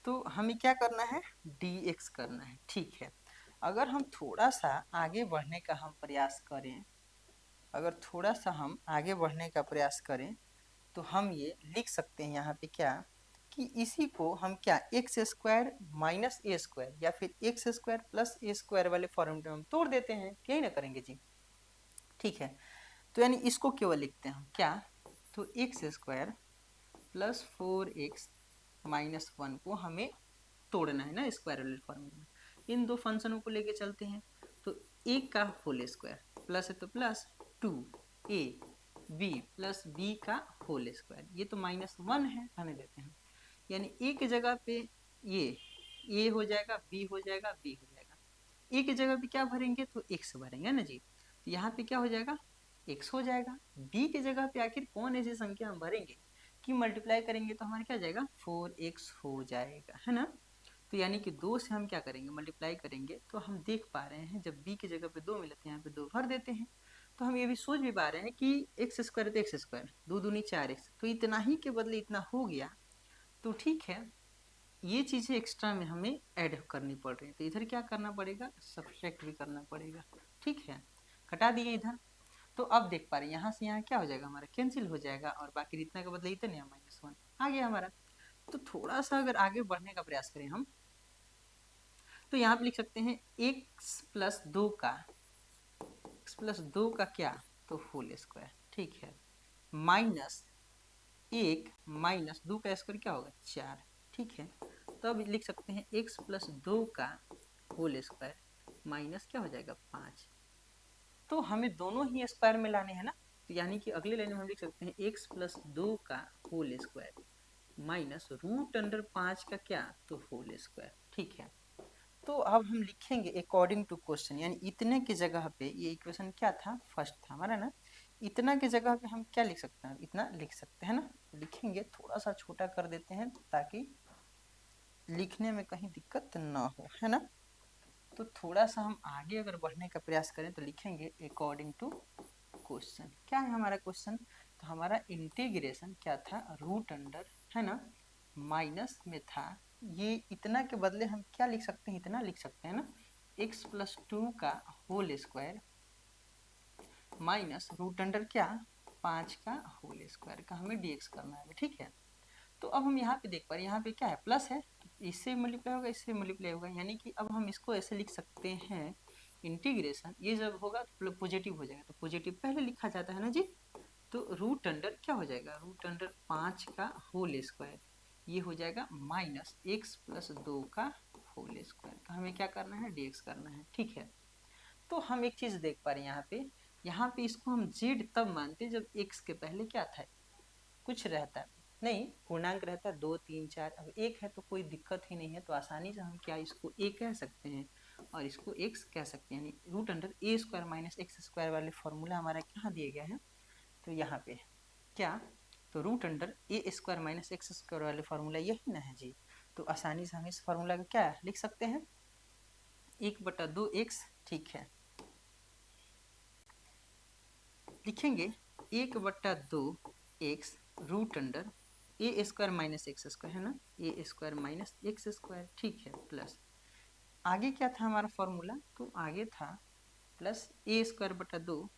तो हमें क्या करना है, dx करना है, ठीक है। अगर हम थोड़ा सा आगे बढ़ने का हम प्रयास करें, अगर थोड़ा सा हम आगे बढ़ने का प्रयास करें तो हम ये लिख सकते हैं यहाँ पे क्या, कि इसी को हम क्या x square minus a square या फिर x square plus a square वाले फॉर्म में हम तोड़ देते हैं, यही ना करेंगे जी, ठीक है। तो यानी इसको केवल लिखते हैं हम क्या, तो x square plus 4x minus 1 को हमें तोड़ना है ना स्क्वायर वाले फॉर्मूले में, इन दो फंक्शनों को लेके चलते हैं, तो एक का होल स्क्वायर प्लस है तो plus 2a b plus b का होल स्क्वायर, ये तो माइनस 1 है, रहने देते हैं, यानी a की जगह पे ये a हो जाएगा, b हो जाएगा, b हो जाएगा, a की जगह पे क्या भरेंगे, तो x भरेंगे ना जी, तो यहाँ पे क्या हो जाएगा, x हो जाएगा, b की जगह पे आखिर कौन ऐसी संख्या हम भरेंगे कि मल्टीप्लाई करेंगे तो हमारा क्या जाएगा 4x हो जाएगा, है ना। तो यानी कि 2 से हम क्या करेंगे, मल्टीप्लाई करेंगे, तो हम देख पा रहे हैं जब b की जगह पे 2 मिले तो यहाँ पे 2 भर देते हैं। तो हम ये भी सोच भी पा रहे हैं कि एक्स स्क्वायर तो एक्स स्क्वायर, 2 दूनी 4x, तो इतना ही के बदले इतना हो गया। तो ठीक है, ये चीज़ें एक्स्ट्रा में हमें ऐड करनी पड़ रही है, तो इधर क्या करना पड़ेगा, सब्ट्रैक्ट भी करना पड़ेगा। ठीक है, घटा दिए इधर। तो अब देख पा रहे हैं यहाँ से यहाँ क्या हो जाएगा, हमारा कैंसिल हो जाएगा और बाकी इतना के बदले इतने -1 आ गया हमारा। तो थोड़ा सा अगर आगे बढ़ने का प्रयास करें हम, तो यहाँ पे लिख सकते हैं x+2 का क्या, तो होल स्क्वायर। ठीक है, माइनस 1 माइनस 2 का स्क्वायर क्या होगा, 4। ठीक है, तो अब लिख सकते हैं x+2 का होल स्क्वायर माइनस क्या हो जाएगा, 5। तो हमें दोनों ही स्क्वायर में लाने हैं ना, तो यानी कि अगले लाइन में हम लिख सकते हैं x+2 का होल स्क्वायर माइनस √5 का क्या, तो होल स्क्वायर। ठीक है, तो अब हम लिखेंगे अकॉर्डिंग टू क्वेश्चन, यानी इतने की जगह पे, ये इक्वेशन क्या था, फर्स्ट था हमारा ना, इतना की जगह पे हम क्या लिख सकते हैं, इतना लिख सकते हैं ना। लिखेंगे, थोड़ा सा छोटा कर देते हैं ताकि लिखने में कहीं दिक्कत ना हो, है ना। तो थोड़ा सा हम आगे अगर बढ़ने का प्रयास करें तो लिखेंगे अकॉर्डिंग टू क्वेश्चन। क्या है हमारा क्वेश्चन, तो हमारा इंटीग्रेशन क्या था, रूट अंडर, है ना, माइनस में था, ये इतना के बदले हम क्या लिख सकते हैं, इतना लिख सकते हैं ना, x+2 का whole square minus root under क्या, 5 का होल स्क्वायर का हमें dx करना है। ठीक है, तो अब हम यहाँ पे देख पा रहे हैं, यहाँ पे क्या है, प्लस है, तो इससे मल्टीप्लाई होगा, इससे मल्टीप्लाई होगा, यानी कि अब हम इसको ऐसे लिख सकते हैं, इंटीग्रेशन ये जब होगा तो पॉजिटिव हो जाएगा, तो पॉजिटिव पहले लिखा जाता है ना जी। तो रूट अंडर क्या हो जाएगा, रूट अंडर 5 का होल स्क्वायर, ये हो जाएगा माइनस x+2 का होल स्क्वायर का हमें क्या करना है, dx करना है। ठीक है, तो हम एक चीज देख पा रहे हैं यहाँ पे इसको हम z तब मानते जब x के पहले क्या था, कुछ रहता है, नहीं पूर्णांक रहता है, 2 3 4, अब 1 है तो कोई दिक्कत ही नहीं है, तो आसानी से हम क्या इसको a कह सकते हैं और इसको x कह सकते हैं, यानी root under a² minus x² वाले फॉर्मूला हमारा कहाँ दिए गए हैं, तो यहाँ पे क्या, तो root under a² minus x² वाले फॉर्मूला यही ना है जी। तो आसानी से हम इस फॉर्मूला को क्या लिख सकते हैं, 1/2x। ठीक है, लिखेंगे 1/2x root under a² minus x² है ना, a² माइनस x²। ठीक है, प्लस आगे क्या था हमारा फॉर्मूला, तो आगे था plus a²/2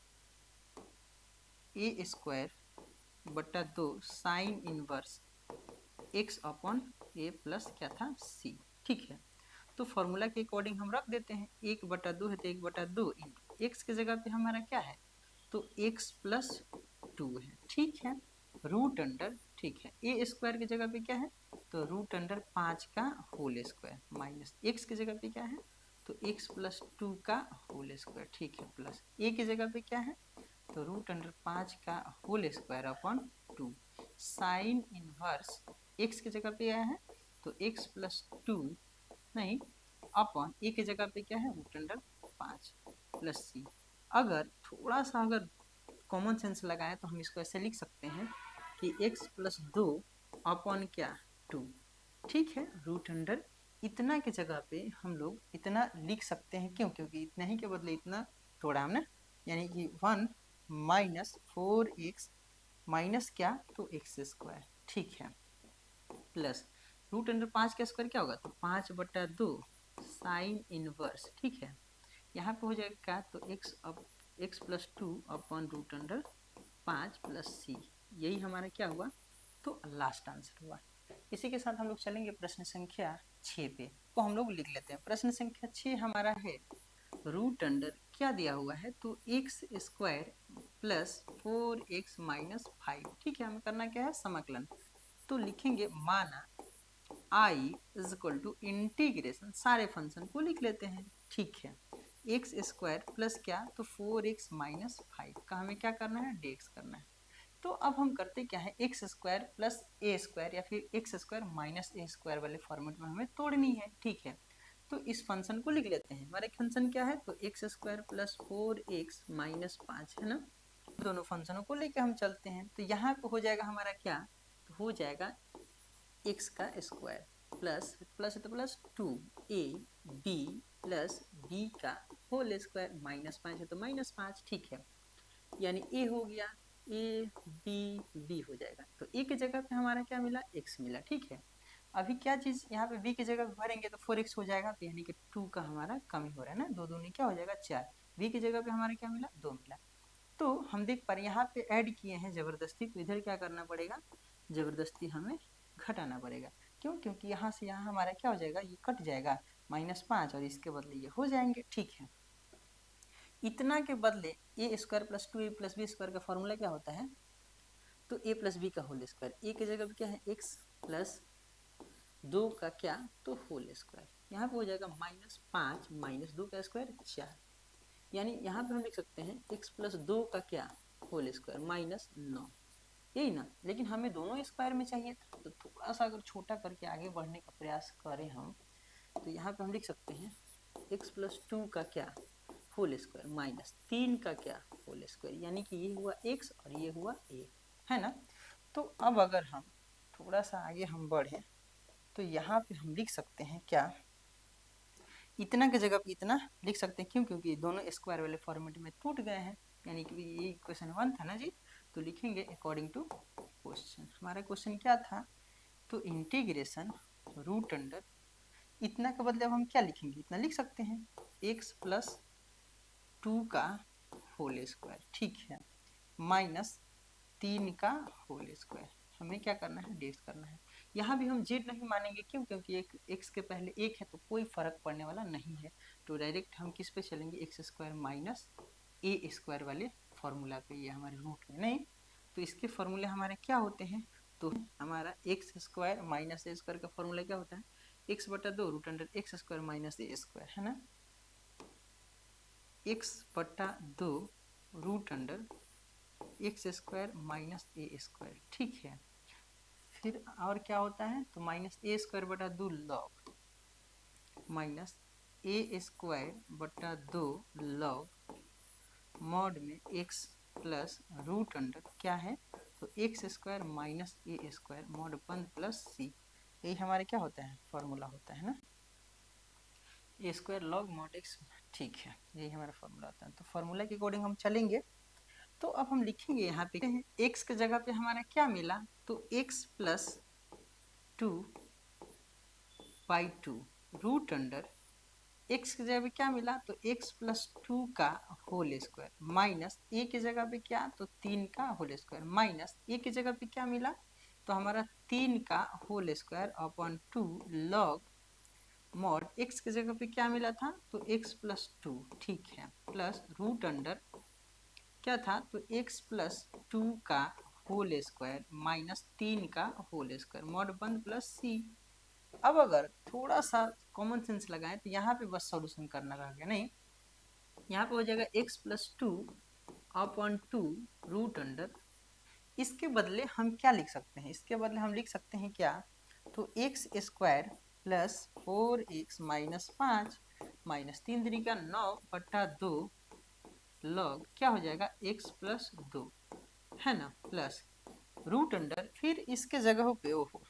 a²/2 sine inverse x/a plus क्या था, c। ठीक है, तो फॉर्मूला के अकॉर्डिंग हम रख देते हैं, 1/2 है तो 1/2 इंटू एक्स की जगह पे हमारा क्या है, तो x+2 है। ठीक है, रूट अंडर, ठीक है, a² की जगह पे क्या है, तो रूट अंडर 5 का होल स्क्वायर माइनस x की जगह पे क्या है, तो x+2 का होल स्क्वायर। ठीक है, प्लस a की जगह पे क्या है, तो रूट अंडर 5 का whole square upon 2 sine inverse x की जगह पे क्या है, तो x+2 नहीं अपॉन a की जगह पे क्या है, रूट अंडर 5 प्लस c। अगर थोड़ा सा अगर कॉमन सेंस लगाए तो हम इसको ऐसे लिख सकते हैं कि x+2 अपॉन क्या, 2। ठीक है, रूट अंडर इतना की जगह पे हम लोग इतना लिख सकते हैं, क्यों, क्योंकि इतना ही के बदले इतना तोड़ा हमने, यानी कि 1 माइनस 4x माइनस क्या, तो x²। ठीक है, प्लस रूट अंडर 5 का स्क्वायर क्या होगा, तो 5/2 साइन इनवर्स। ठीक है, यहाँ पे हो जाएगा क्या, तो x+2 upon root under 5 plus c, यही हमारा क्या हुआ, तो लास्ट आंसर हुआ। इसी के साथ हम लोग चलेंगे प्रश्न संख्या 6 पे, तो हम लोग लिख लेते हैं। प्रश्न संख्या 6 हमारा है, रूट अंडर क्या दिया हुआ है, तो x² प्लस 4x माइनस 5। ठीक है, हमें करना क्या है, समाकलन। तो लिखेंगे माना i is equal to integration, सारे फंक्शन को लिख लेते हैं। ठीक है, x² प्लस क्या, तो 4x माइनस 5 का हमें क्या करना है, dx करना है। तो अब हम करते क्या है, x² प्लस a² या फिर x² माइनस a² वाले फॉर्मेट में हमें तोड़नी है। ठीक है, तो इस फंक्शन को लिख लेते हैं। हमारा फंक्शन क्या है, तो x² प्लस 4x माइनस 5 है ना, दोनों फंक्शनों को लेके हम चलते हैं। तो यहाँ पे हो जाएगा हमारा क्या, तो हो जाएगा x का स्क्वायर प्लस प्लस है तो प्लस 2ab प्लस b का होल स्क्वायर, -5 है तो -5, ठीक है। यानी a हो गया, a b b हो जाएगा। तो a की जगह पे हमारा क्या मिला, x मिला, ठीक है। अभी क्या चीज यहाँ पे b की जगह पे भरेंगे तो 4x हो जाएगा, तो यानी कि 2 का हमारा कमी हो रहा है ना, 2 दूनी क्या हो जाएगा 4। b की जगह पे हमारा क्या मिला, 2 मिला। तो हम देख पा रहे हैं यहाँ पे ऐड किए हैं जबरदस्ती, तो इधर क्या करना पड़ेगा, जबरदस्ती हमें घटाना पड़ेगा। क्यों, क्योंकि यहाँ से यहाँ हमारा क्या हो जाएगा, ये कट जाएगा -5 और इसके बदले ये हो जाएंगे, ठीक है। इतना के बदले a square plus 2a plus b square का फॉर्मूला क्या होता है, तो a प्लस बी का होल स्क्वायर, ए की जगह पे क्या है x प्लस 2 का क्या, तो होल स्क्वायर। यहाँ पे हो जाएगा -5 माइनस 2 का स्क्वायर 4, यानी यहाँ पे हम लिख सकते हैं x प्लस 2 का क्या, होल स्क्वायर -9, यही ना। लेकिन हमें दोनों स्क्वायर में चाहिए था, तो थोड़ा सा अगर छोटा करके आगे बढ़ने का प्रयास करें हम, तो यहाँ पे हम लिख सकते हैं x प्लस 2 का क्या, होल स्क्वायर -3 का क्या, होल स्क्वायर, यानी कि ये हुआ x और ये हुआ a, है ना। तो अब अगर हम थोड़ा सा आगे हम बढ़े, तो यहाँ पे हम लिख सकते हैं क्या, इतना की जगह पे इतना लिख सकते हैं। क्यों, क्योंकि दोनों स्क्वायर वाले फॉर्मेट में टूट गए हैं, यानी कि ये क्वेश्चन 1 था ना जी। तो लिखेंगे अकॉर्डिंग टू क्वेश्चन, हमारा क्वेश्चन क्या था, तो इंटीग्रेशन रूट अंडर, इतना के बदले अब हम क्या लिखेंगे, इतना लिख सकते हैं x प्लस 2 का होल स्क्वायर, ठीक है, -3 का होल स्क्वायर। हमें क्या करना है, डेट करना है। यहाँ भी हम जेड नहीं मानेंगे, क्यों, क्योंकि एक एक्स के पहले एक है, तो कोई फर्क पड़ने वाला नहीं है। तो डायरेक्ट हम किस पे चलेंगे, x square minus a square वाले फॉर्मूला पे, ये हमारे रूट में नहीं। तो इसके फॉर्मूले हमारे क्या होते हैं, तो हमारा x square minus a square का फॉर्मूला क्या होता है, एक्स बटा 2 root under x square minus a square, है ना, एक्स बटा 2 root under x square minus a square, ठीक है। फिर और क्या होता है, तो -a स्क्वायर बटा 2 लॉग माइनस ए स्क्वायर बटा 2 लॉग मॉड में x प्लस रूट अंडर क्या है, तो x square minus a square mod बंद प्लस सी, यही हमारे क्या होता है, फॉर्मूला होता है ना, ए स्क्वायर लॉग मॉड एक्स, ठीक है, यही हमारा फॉर्मूला होता है। तो फॉर्मूला के अकॉर्डिंग हम चलेंगे। तो अब हम लिखेंगे यहाँ पे x के जगह पे हमारा क्या मिला, तो x plus 2/2 root under x की जगह पे क्या मिला, तो x प्लस 2 का होल स्क्वायर माइनस a की जगह पे क्या, तो 3 का होल स्क्वायर माइनस a की जगह पे क्या मिला, तो हमारा 3 का whole square upon 2 log mod x की जगह पे क्या मिला था, तो x प्लस 2, ठीक है, प्लस रूट अंडर क्या था, तो x प्लस 2 का होल स्क्वायर माइनस 3 का होल स्क्वायर मॉड बंद प्लस सी। अब अगर थोड़ा सा कॉमन सेंस लगाएं, तो यहाँ पे बस सॉल्यूशन करना रह गया, नहीं, यहाँ पे हो जाएगा x plus 2 upon 2 root under, इसके बदले हम क्या लिख सकते हैं, इसके बदले हम लिख सकते हैं क्या, तो x square plus 4x minus 5 minus 3 तरीका 9 बटा 2 लॉग क्या हो जाएगा x प्लस 2, है ना, प्लस रूट अंडर, फिर इसके जगह पे ओहो,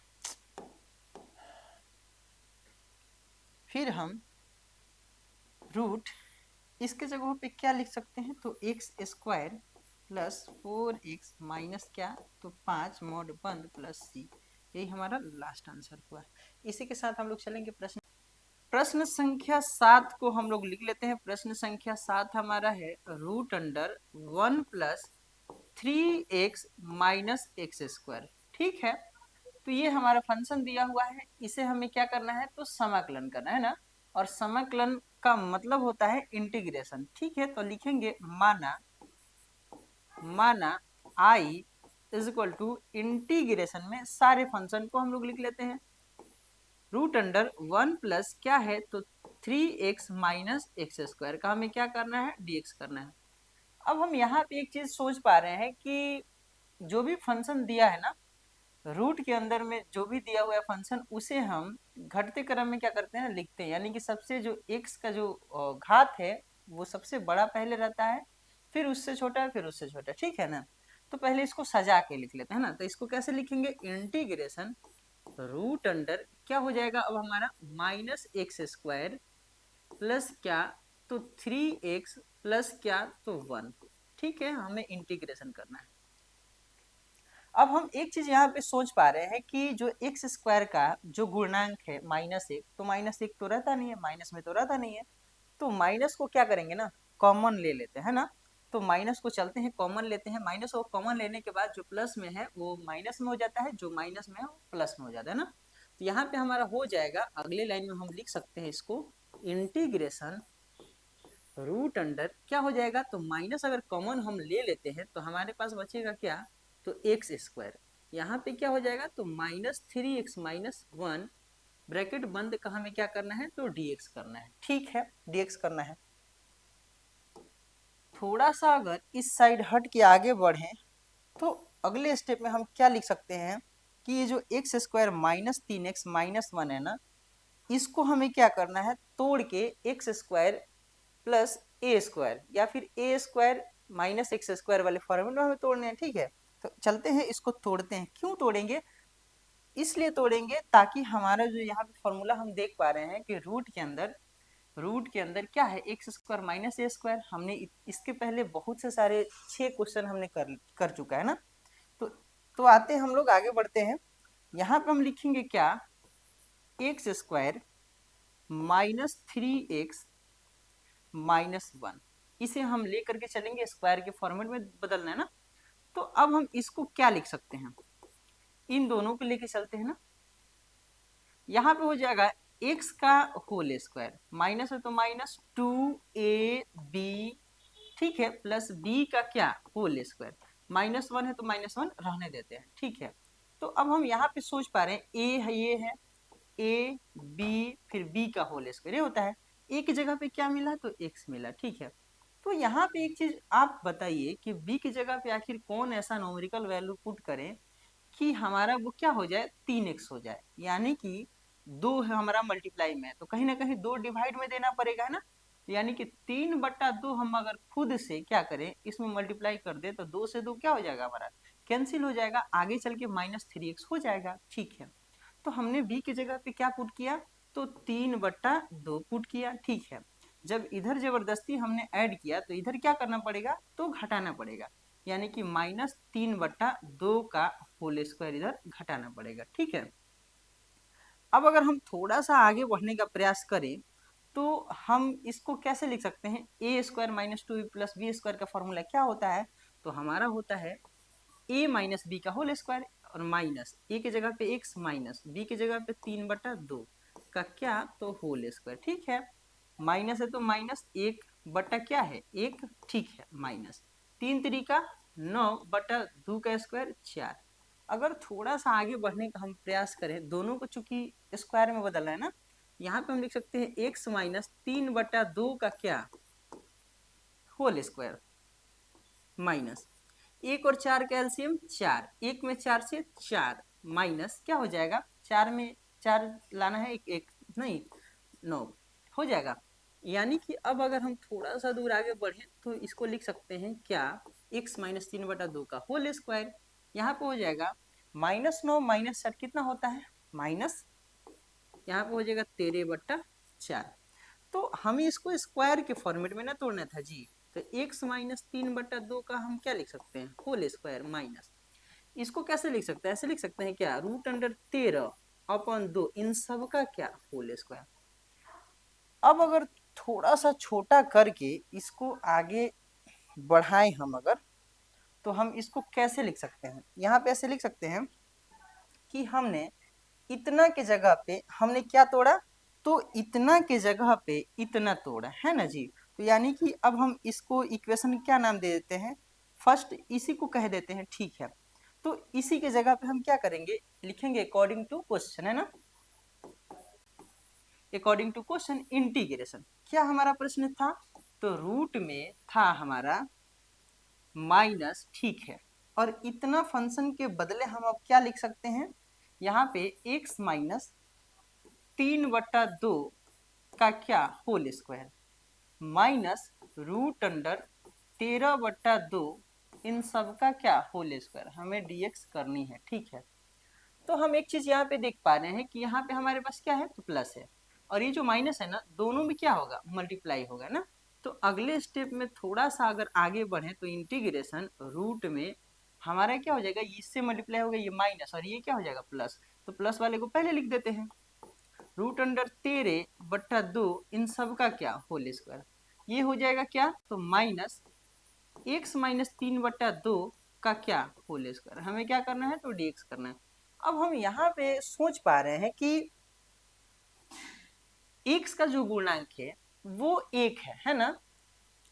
फिर हम रूट इसके जगह पे क्या लिख सकते हैं, तो x square plus 4x minus क्या, तो 5 मॉड बंद प्लस सी, यही हमारा लास्ट आंसर हुआ। इसी के साथ हम लोग चलेंगे प्रश्न प्रश्न संख्या 7 को हम लोग लिख लेते हैं। प्रश्न संख्या 7 हमारा है root under 1 plus 3x minus x square, ठीक है। तो ये हमारा फंक्शन दिया हुआ है, इसे हमें क्या करना है, तो समाकलन करना है ना, और समाकलन का मतलब होता है इंटीग्रेशन, ठीक है। तो लिखेंगे माना I is equal to integration में सारे फंक्शन को हम लोग लिख लेते हैं, रूट अंडर 1 प्लस क्या है, तो 3x माइनस एक्स स्क्वायर का हमें क्या करना है, dx करना है। अब हम यहाँ पे एक चीज सोच पा रहे हैं कि जो भी फंक्शन दिया है ना, रूट के अंदर में जो भी दिया हुआ है फंक्शन, उसे हम घटते क्रम में क्या करते हैं, लिखते हैं, यानी कि सबसे जो x का जो घात है वो सबसे बड़ा पहले रहता है, फिर उससे छोटा, फिर उससे छोटा, ठीक है ना। तो पहले इसको सजा के लिख लेते हैं ना, तो इसको कैसे लिखेंगे, इंटीग्रेशन रूट अंडर क्या हो जाएगा अब हमारा माइनस एक्स स्क्वायर प्लस क्या तो 3x प्लस क्या तो 1। ठीक है, हमें इंटीग्रेशन करना है। अब हम एक चीज यहाँ पे सोच पा रहे हैं कि जो एक्स स्क्वायर का जो गुणांक है -1, तो -1 तो रहता नहीं है, माइनस में तो रहता नहीं है, तो माइनस को क्या करेंगे ना, कॉमन ले लेते हैं ना। तो माइनस को चलते हैं कॉमन लेते हैं, माइनस को कॉमन लेने के बाद जो प्लस में है वो माइनस में हो जाता है, जो माइनस में है वो प्लस में हो जाता है ना। तो यहाँ पे हमारा हो जाएगा, अगले लाइन में हम लिख सकते हैं इसको इंटीग्रेशन रूट अंडर क्या हो जाएगा, तो माइनस अगर कॉमन हम ले लेते हैं तो हमारे पास बचेगा क्या, तो एक्स स्क्वायर। यहाँ पे क्या हो जाएगा, तो -3x - 1 ब्रैकेट बंद का हमें क्या करना है, तो dx करना है। ठीक है, dx करना है। थोड़ा सा अगर इस साइड हट के आगे बढ़े तो अगले स्टेप में हम क्या लिख सकते हैं कि ये जो एक्स स्क्वायर -3x - 1 है ना, इसको हमें क्या करना है, तोड़ के x square plus a square या फिर ए स्क्वायर माइनस एक्स स्क्वायर वाले फॉर्मूला हमें तोड़ने हैं। ठीक है, तो चलते हैं इसको तोड़ते हैं। क्यों तोड़ेंगे, इसलिए तोड़ेंगे ताकि हमारा जो यहाँ पे फॉर्मूला हम देख पा रहे हैं कि रूट के अंदर क्या है, x square minus a square. हमने इसके पहले बहुत से सारे 6 क्वेश्चन हमने कर चुका है ना। तो आते हैं हम लोग आगे बढ़ते हैं। यहाँ पे हम लिखेंगे क्या, एक्स स्क्वायर -3x - 1, इसे हम लेकर के चलेंगे, स्क्वायर के फॉर्मेट में बदलना है ना। तो अब हम इसको क्या लिख सकते हैं, इन दोनों को लेके चलते हैं ना। यहाँ पे हो जाएगा x का होल स्क्वायर, माइनस है तो -2ab, ठीक है, प्लस b का क्या होल स्क्वायर, -1 है तो -1 रहने देते हैं। ठीक है, तो अब हम यहाँ पे सोच पा रहे हैं a है, ये है a b फिर b का होल स्क्वायर, ये होता है। a की जगह पे क्या मिला, तो x मिला। ठीक है, तो यहाँ पे एक चीज आप बताइए कि b की जगह पे आखिर कौन ऐसा न्यूमेरिकल वैल्यू पुट करें कि हमारा वो क्या हो जाए, 3x हो जाए। यानी कि 2 है हमारा मल्टीप्लाई में, तो कहीं ना कहीं 2 डिवाइड में देना पड़ेगा है ना। यानी कि 3/2 हम अगर खुद से क्या करें, इसमें मल्टीप्लाई कर दे तो 2 से 2 क्या हो जाएगा हमारा, कैंसिल हो जाएगा, आगे चल के -3x हो जाएगा। ठीक है, तो हमने b की जगह पे क्या पुट किया, तो 3/2 पुट किया। ठीक है, जब इधर जबरदस्ती हमने ऐड किया तो इधर क्या करना पड़ेगा, तो घटाना पड़ेगा, यानी कि -3/2 का होल स्क्वायर इधर घटाना पड़ेगा। ठीक है, अब अगर हम थोड़ा सा आगे बढ़ने का प्रयास करें तो हम इसको कैसे लिख सकते हैं, a square -2b plus b square का फॉर्मूला क्या होता है, तो हमारा होता है a माइनस बी का होल स्क्वायर, और माइनस ए की जगह पे x माइनस बी की जगह पे 3/2 का क्या, तो होल स्क्वायर। ठीक है, माइनस है तो माइनस, 1 क्या है 1, ठीक है, माइनस 3×3 = 9/2 का स्क्वायर 4। अगर थोड़ा सा आगे बढ़ने का हम प्रयास करें, दोनों को चूंकि स्क्वायर में बदलना है ना, यहाँ पे हम लिख सकते हैं x - 3/2 का क्या, होल स्क्वायर, माइनस 1 और 4 का एलसीएम 4, 1 में 4 से 4, माइनस क्या हो जाएगा, 4 में 4 लाना है, एक नहीं 9 हो जाएगा। यानी कि अब अगर हम थोड़ा सा दूर आगे बढ़े तो इसको लिख सकते हैं क्या, x - 3/2 का होल स्क्वायर। यहाँ पे हो जाएगा -9 - 4 कितना होता है, माइनस, यहाँ पे हो जाएगा 13/4। तो हमें इसको स्क्वायर के फॉर्मेट में ना तोड़ना था जी। तो x - 3/2 का हम क्या लिख सकते हैं, होल स्क्वायर, माइनस इसको कैसे लिख सकते हैं, ऐसे लिख सकते हैं क्या, √13/2 इन सब का क्या, होल स्क्वायर। अब अगर थोड़ा सा छोटा करके इसको आगे बढ़ाएं हम अगर, तो हम इसको कैसे लिख सकते हैं, यहाँ पे ऐसे लिख सकते हैं कि हमने इतना के जगह पे हमने क्या तोड़ा, तो इतना के जगह पे इतना तोड़ा है ना जी। तो यानी कि अब हम इसको इक्वेशन क्या नाम दे देते हैं, फर्स्ट इसी को कह देते हैं। ठीक है, तो इसी के जगह पे हम क्या करेंगे, लिखेंगे अकॉर्डिंग टू क्वेश्चन, है ना, अकॉर्डिंग टू क्वेश्चन इंटीग्रेशन। क्या हमारा प्रश्न था, तो रूट में था हमारा माइनस, ठीक है, और इतना फंक्शन के बदले हम अब क्या लिख सकते हैं, यहाँ पे x - 3/2 का क्या, होल स्क्वायर, माइनस √13/2 इन सब का क्या, होल स्क्वायर, हमें dx करनी है। ठीक है, तो हम एक चीज यहाँ पे देख पा रहे हैं कि यहाँ पे हमारे पास क्या है, तो प्लस है, और ये जो माइनस है ना, दोनों में क्या होगा, मल्टीप्लाई होगा ना। तो अगले स्टेप में थोड़ा सा अगर आगे बढ़े तो इंटीग्रेशन रूट में हमारा क्या हो जाएगा, इससे मल्टीप्लाई होगा ये माइनस, और ये क्या हो जाएगा प्लस। तो प्लस वाले को पहले लिख देते हैं, रूट अंडर 13/2 इन सब का क्या, होल स्क्वायर। ये हो जाएगा क्या, तो माइनस x माइनस 3/2 का क्या, होल स्क्वायर। हमें क्या करना है, तो dx करना है। अब हम यहाँ पे सोच पा रहे हैं कि x का जो गुणांक है वो 1 है ना।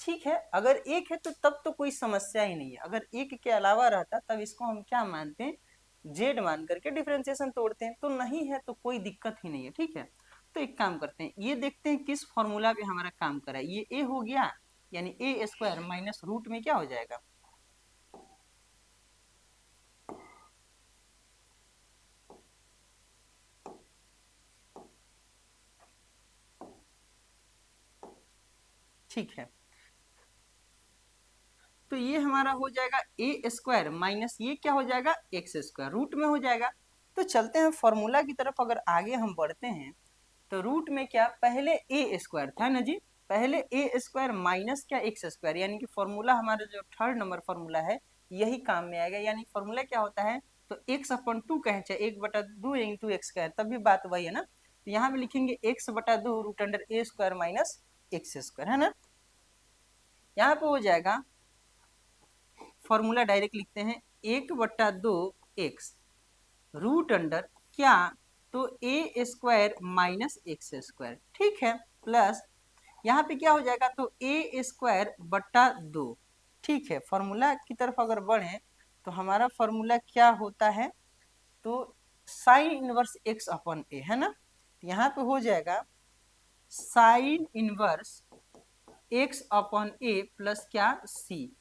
ठीक है, अगर 1 है तो तब तो कोई समस्या ही नहीं है। अगर 1 के अलावा रहता तब इसको हम क्या मानते हैं, z मान करके डिफरेंशिएशन तोड़ते हैं। तो नहीं है तो कोई दिक्कत ही नहीं है। ठीक है, तो एक काम करते हैं, ये देखते हैं किस फॉर्मूला पे हमारा काम करा है। ये a हो गया, यानी ए स्क्वायर माइनस रूट में क्या हो जाएगा, ठीक है। तो ये हमारा हो जाएगा ए स्क्वायर माइनस ये क्या हो जाएगा, एक्स स्क्वायर, रूट में हो जाएगा। तो चलते हैं फॉर्मूला की तरफ, अगर आगे हम बढ़ते हैं तो रूट में क्या, पहले ए स्क्वायर था ना जी, पहले ए स्क्वायर माइनस क्या, एक्स स्क्वायर, यानी कि फॉर्मूला हमारा जो थर्ड नंबर फॉर्मूला है यही काम में आएगा। यानी फॉर्मूला क्या होता है, तो x/2 कहे चाहे 1/2 इंटू एक्स कहे, तब भी बात वही है ना। तो यहाँ पे लिखेंगे x/2 रूट अंडर ए स्क्वायर माइनस एक्स स्क्वायर, है ना। यहाँ पे हो जाएगा, फॉर्मूला डायरेक्ट लिखते हैं, 1/2 एक्स रूट अंडर क्या, तो a square minus x square, ठीक है, प्लस यहाँ पे क्या हो जाएगा, तो ए स्क्वायर बट्टा 2। ठीक है, फॉर्मूला की तरफ अगर बढ़े तो हमारा फॉर्मूला क्या होता है, तो साइन इनवर्स एक्स अपॉन ए, है ना। यहाँ पे हो जाएगा sign inverse x upon a plus क्या, सी।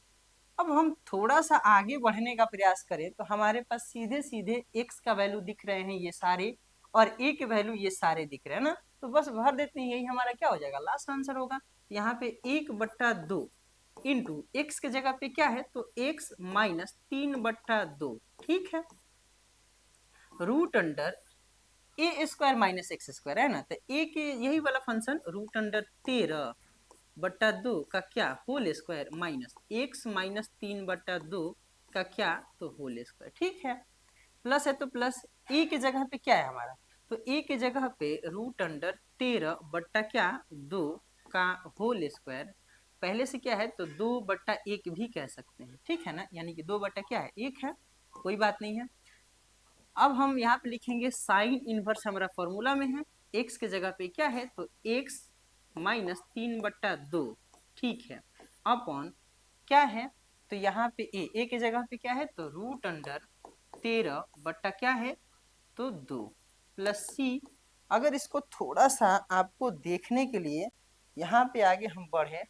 अब हम थोड़ा सा आगे बढ़ने का प्रयास करें तो हमारे पास सीधे सीधे x का वैल्यू दिख रहे हैं ये सारे, और a के वैल्यू ये सारे दिख रहे हैं ना। तो बस भर देते हैं, यही हमारा क्या हो जाएगा, लास्ट आंसर होगा। यहाँ पे 1/2 इंटू एक्स के जगह पे क्या है, तो x माइनस 3/2, ठीक है, रूट अंडर ए स्क्वायर माइनस एक्स स्क्वायर, है ना। तो a के यही वाला फंक्शन रूट अंडर 13/2 का क्या, whole square minus x minus 3/2 का क्या, तो होल स्क्वायर, ठीक है। प्लस है तो प्लस, ए के जगह पे क्या है हमारा, तो ए के जगह पे रूट अंडर 13 क्या 2 का होल स्क्वायर। पहले से क्या है, तो 2/1 भी कह सकते हैं, ठीक है ना, यानी कि 2 बट्टा क्या है, 1 है, कोई बात नहीं है। अब हम यहाँ पे लिखेंगे साइन इनवर्स हमारा फॉर्मूला में है, एक्स के जगह पे क्या है, तो एक्स माइनस 3/2, ठीक है, अपॉन क्या है, तो यहाँ पे ए के जगह पे क्या है, तो रूट अंडर 13 क्या है, तो 2 प्लस सी। अगर इसको थोड़ा सा आपको देखने के लिए यहाँ पे आगे हम बढ़े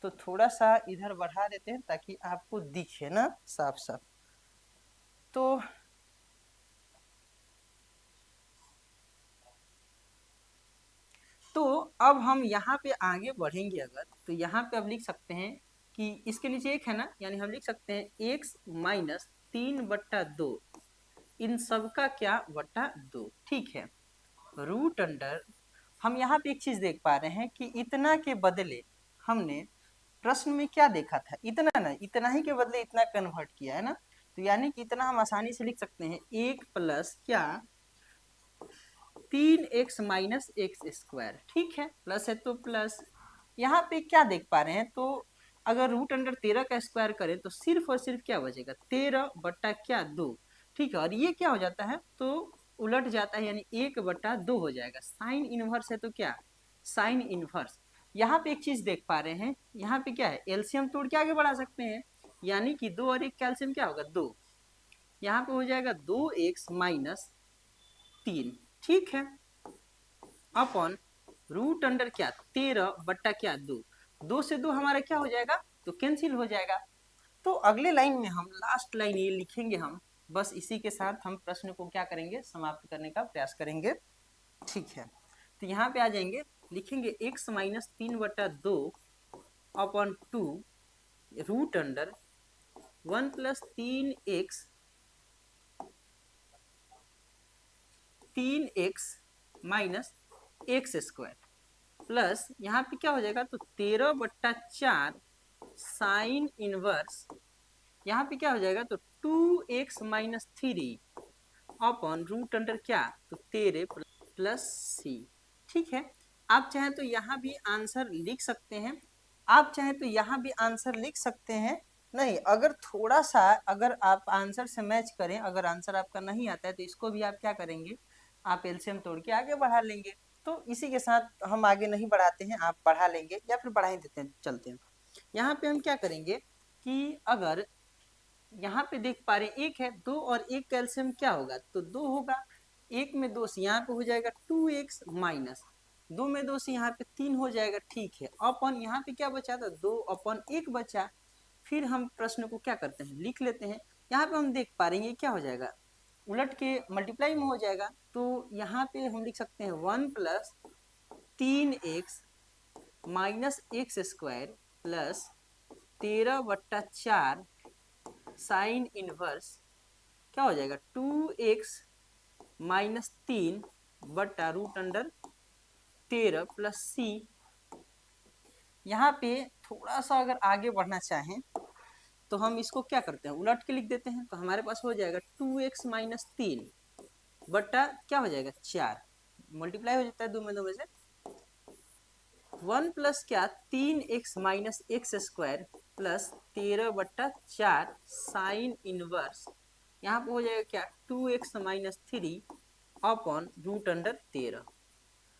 तो थोड़ा सा इधर बढ़ा देते हैं ताकि आपको दिखे ना साफ साफ। तो अब हम यहाँ पे आगे बढ़ेंगे अगर, तो यहाँ पे अब लिख सकते हैं कि इसके नीचे एक है ना, यानी हम लिख सकते हैं x माइनस 3/2 इन सब का क्या, बट्टा 2, ठीक है, रूट अंडर। हम यहाँ पे एक चीज देख पा रहे हैं कि इतना के बदले हमने प्रश्न में क्या देखा था, इतना ना, इतना ही के बदले इतना कन्वर्ट किया है ना। तो यानी कि इतना हम आसानी से लिख सकते हैं, 1 प्लस क्या 3x माइनस एक्स स्क्वायर, ठीक है, प्लस है तो प्लस। यहाँ पे क्या देख पा रहे हैं, तो अगर रूट अंडर 13 का स्क्वायर करें तो सिर्फ और सिर्फ क्या बचेगा, 13 क्या 2, ठीक है, और ये क्या हो जाता है, तो उलट जाता है, यानी 1/2 हो जाएगा। साइन इनवर्स है तो क्या, साइन इनवर्स। यहाँ पे एक चीज देख पा रहे हैं, यहाँ पे क्या है, एलसीएम तोड़ के आगे बढ़ा सकते हैं, यानी कि 2 और 1 कैल्सियम क्या होगा, 2। यहाँ पे हो जाएगा 2x माइनस 3, ठीक है, अपॉन रूट अंडर क्या 13 क्या 2, 2 से 2 हमारा क्या हो जाएगा, तो कैंसिल हो जाएगा। तो अगले लाइन में हम लास्ट लाइन ये लिखेंगे हम, बस इसी के साथ हम प्रश्न को क्या करेंगे, समाप्त करने का प्रयास करेंगे, ठीक है। तो यहाँ पे आ जाएंगे, लिखेंगे x minus 3/2 upon 2 root under 1 plus 3x 3x minus x square plus यहाँ पे क्या हो जाएगा, तो 13/4 साइन इनवर्स, यहाँ पे क्या हो जाएगा, तो 2x minus 3 upon root under क्या, तो 13 प्लस सी। ठीक है, आप चाहें तो यहाँ भी आंसर लिख सकते हैं, आप चाहें तो यहाँ भी आंसर लिख सकते हैं। नहीं, अगर थोड़ा सा अगर आप आंसर से मैच करें, अगर आंसर आपका नहीं आता है तो इसको भी आप क्या करेंगे, आप एलसीएम तोड़ के आगे बढ़ा लेंगे। तो इसी के साथ हम आगे नहीं बढ़ाते हैं, आप बढ़ा लेंगे या फिर बढ़ा ही देते हैं, चलते हैं। यहाँ पे हम क्या करेंगे कि अगर यहाँ पे देख पा रहे हैं एक है, 2 और 1 का एलसीएम क्या होगा, तो 2 होगा। 1 में 2 से यहाँ पे हो जाएगा 2x माइनस 2 में 2 से यहाँ पे 3 हो जाएगा। ठीक है, अपॉन यहाँ पे क्या बचा था, 2/1 बचा। फिर हम प्रश्न को क्या करते हैं, लिख लेते हैं। यहाँ पे हम देख पा रहे हैं क्या हो जाएगा, उलट के मल्टीप्लाई में हो जाएगा। तो यहाँ पे हम लिख सकते हैं 1 plus 3x minus x square plus 13/4 sine inverse क्या हो जाएगा, 2x माइनस 3 बटा रूट अंडर 13 प्लस सी। यहाँ पे थोड़ा सा अगर आगे बढ़ना चाहें तो हम इसको क्या करते हैं, उलट के लिख देते हैं। तो हमारे पास हो जाएगा 2x माइनस 3 बटा क्या हो जाएगा 4, मल्टीप्लाई हो जाता है 2 में 2 में से 1 प्लस क्या 3x minus x square plus 13/4 sine inverse, यहाँ पे हो जाएगा क्या 2x minus 3 upon root under 13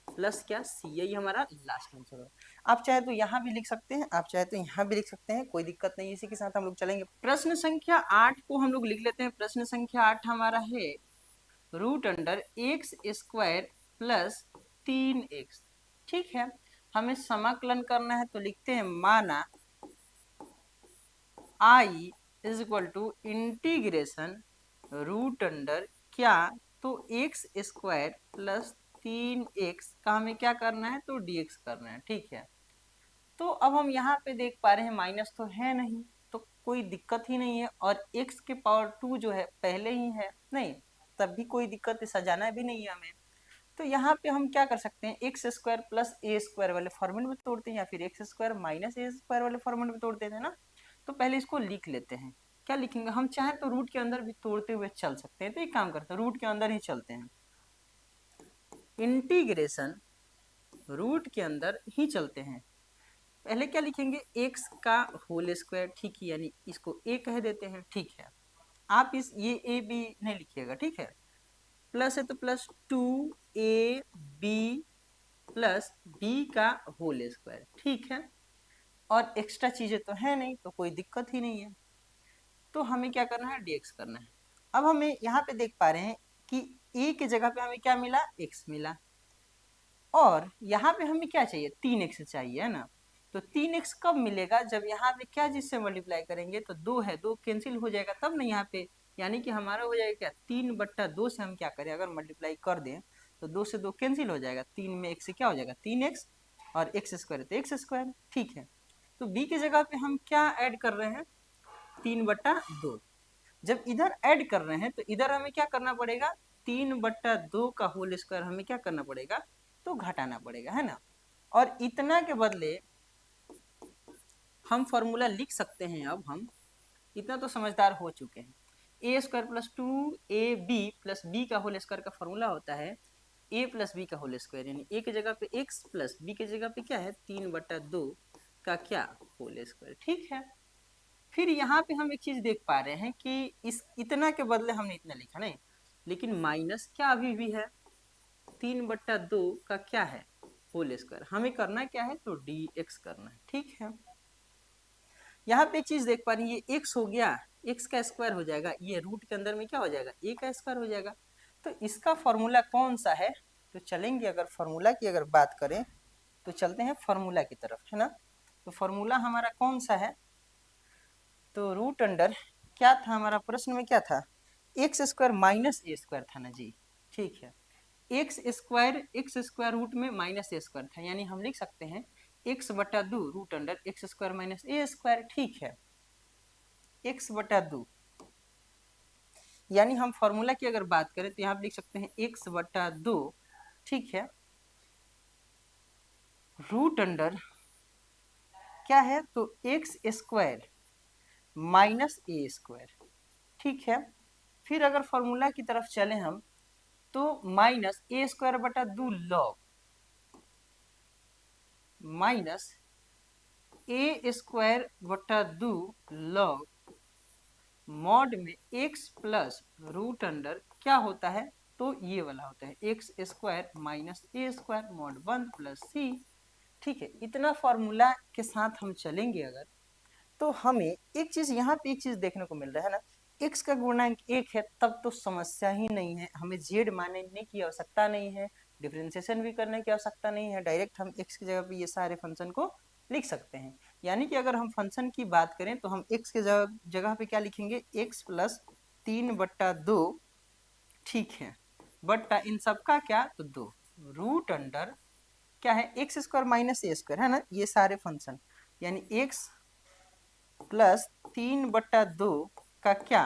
plus क्या सी। यही हमारा लास्ट आंसर है। आप चाहे तो यहाँ भी लिख सकते हैं, आप चाहे तो यहाँ भी लिख सकते हैं, कोई दिक्कत नहीं। इसी के साथ हम लोग चलेंगे। प्रश्न संख्या 8 को हम लोग लिख लेते हैं। प्रश्न संख्या 8 हमारा है root under x square plus 3x। ठीक है, हमें समाकलन करना है तो लिखते हैं माना I is equal to integration root under क्या, तो एक्स स्क्वायर प्लस 3x का हमें क्या करना है, तो dx करना है। ठीक है, तो अब हम यहाँ पे देख पा रहे हैं माइनस तो है नहीं, तो कोई दिक्कत ही नहीं है, और x के पावर 2 जो है पहले ही है, नहीं तब भी कोई दिक्कत, सजाना भी नहीं है हमें। तो यहाँ पे हम क्या कर सकते हैं, x square plus a square वाले फॉर्मूले में तोड़ते हैं, या फिर x square minus a square वाले फॉर्मूले में तोड़ते हैं ना। तो पहले इसको लिख लेते हैं। क्या लिखेंगे, हम चाहें तो रूट के अंदर भी तोड़ते हुए चल सकते हैं। तो एक काम करते हैं, रूट के अंदर ही चलते हैं, इंटीग्रेशन रूट के अंदर ही चलते हैं। पहले क्या लिखेंगे, एक्स का होल स्क्वायर, ठीक है, यानी इसको ए कह देते हैं। ठीक है, आप इस ये ए बी नहीं लिखिएगा, ठीक है, प्लस है तो प्लस 2ab प्लस बी का होल स्क्वायर। ठीक है, और एक्स्ट्रा चीजें तो है नहीं, तो कोई दिक्कत ही नहीं है। तो हमें क्या करना है, dx करना है। अब हमें यहाँ पे देख पा रहे हैं कि a की जगह पे हमें क्या मिला, x मिला, और यहाँ पे हमें क्या चाहिए, 3x चाहिए, है ना। तो 3x कब मिलेगा, जब यहाँ पे क्या जिससे मल्टीप्लाई करेंगे, तो 2 है, 2 कैंसिल हो जाएगा तब ना यहाँ पे, यानी कि हमारा हो जाएगा क्या 3/2 से हम क्या करें, अगर मल्टीप्लाई कर दें तो 2 से 2 कैंसिल हो जाएगा, 3 में 1 से क्या हो जाएगा 3x, और एक्स स्क्वायर तो एक्स स्क्वायर। ठीक है, तो b की जगह पे हम क्या ऐड कर रहे हैं, 3/2। जब इधर ऐड कर रहे हैं तो इधर हमें क्या करना पड़ेगा, 3/2 का होल स्क्वायर हमें क्या करना पड़ेगा, तो घटाना पड़ेगा, है ना। और इतना के बदले हम फॉर्मूला लिख सकते हैं। अब हम इतना तो समझदार हो चुके हैं, a square plus 2ab plus b का होल स्क्वायर का फॉर्मूला होता है a प्लस बी का होल स्क्वायर, यानी a की जगह पे x प्लस b की जगह पे क्या है 3/2 का क्या होल स्क्वायर। ठीक है, फिर यहाँ पे हम एक चीज देख पा रहे हैं कि इस इतना के बदले हमने इतना लिखा नहीं, लेकिन माइनस क्या अभी भी है, 3/2 का क्या है होल स्क्वायर। हमें करना क्या है, तो dx करना है। ठीक है, यहाँ पे एक चीज देख पा रही है, ये x हो गया, x का स्क्वायर हो जाएगा, ये रूट के अंदर में क्या हो जाएगा, a का स्क्वायर हो जाएगा। तो इसका फॉर्मूला कौन सा है, तो चलेंगे अगर फॉर्मूला की अगर बात करें तो चलते हैं फॉर्मूला की तरफ, है ना। तो फॉर्मूला हमारा कौन सा है, तो रूट अंडर क्या था हमारा प्रश्न में, क्या था, x square minus a square था ना जी। ठीक है, एक्स स्क्वायर रूट में माइनस ए स्क्वायर था, यानी हम लिख सकते हैं x/2 root under x square minus a square. ठीक है, x/2 यानी हम फॉर्मूला की अगर बात करें तो यहाँ पे लिख सकते हैं x बटा 2, ठीक है, रूट अंडर क्या है तो x square minus a square, ठीक है। फिर अगर फॉर्मूला की तरफ चले हम तो माइनस ए स्क्वायर बटा 2 लॉग माइनस ए स्क्वायर बटा 2 लॉग मॉड में x प्लस रूट अंडर क्या होता है तो ये वाला होता है x square minus a square mod 1 plus c, ठीक है। इतना फॉर्मूला के साथ हम चलेंगे अगर तो हमें एक चीज यहाँ पे एक चीज देखने को मिल रहा है ना, x का गुणांक 1 है तब तो समस्या ही नहीं है, हमें z मानने की आवश्यकता नहीं है, डिफरेंशिएशन भी करने की आवश्यकता नहीं है, डायरेक्ट हम x की जगह पे ये सारे फंक्शन को लिख सकते हैं। यानी कि अगर हम फंक्शन की बात करें तो हम x के जगह पे क्या लिखेंगे x प्लस 3/2, ठीक है, बट्टा इन सबका क्या तो 2 रूट अंडर क्या है x square minus a square है ना, ये सारे फंक्शन यानी x प्लस 3/2 का क्या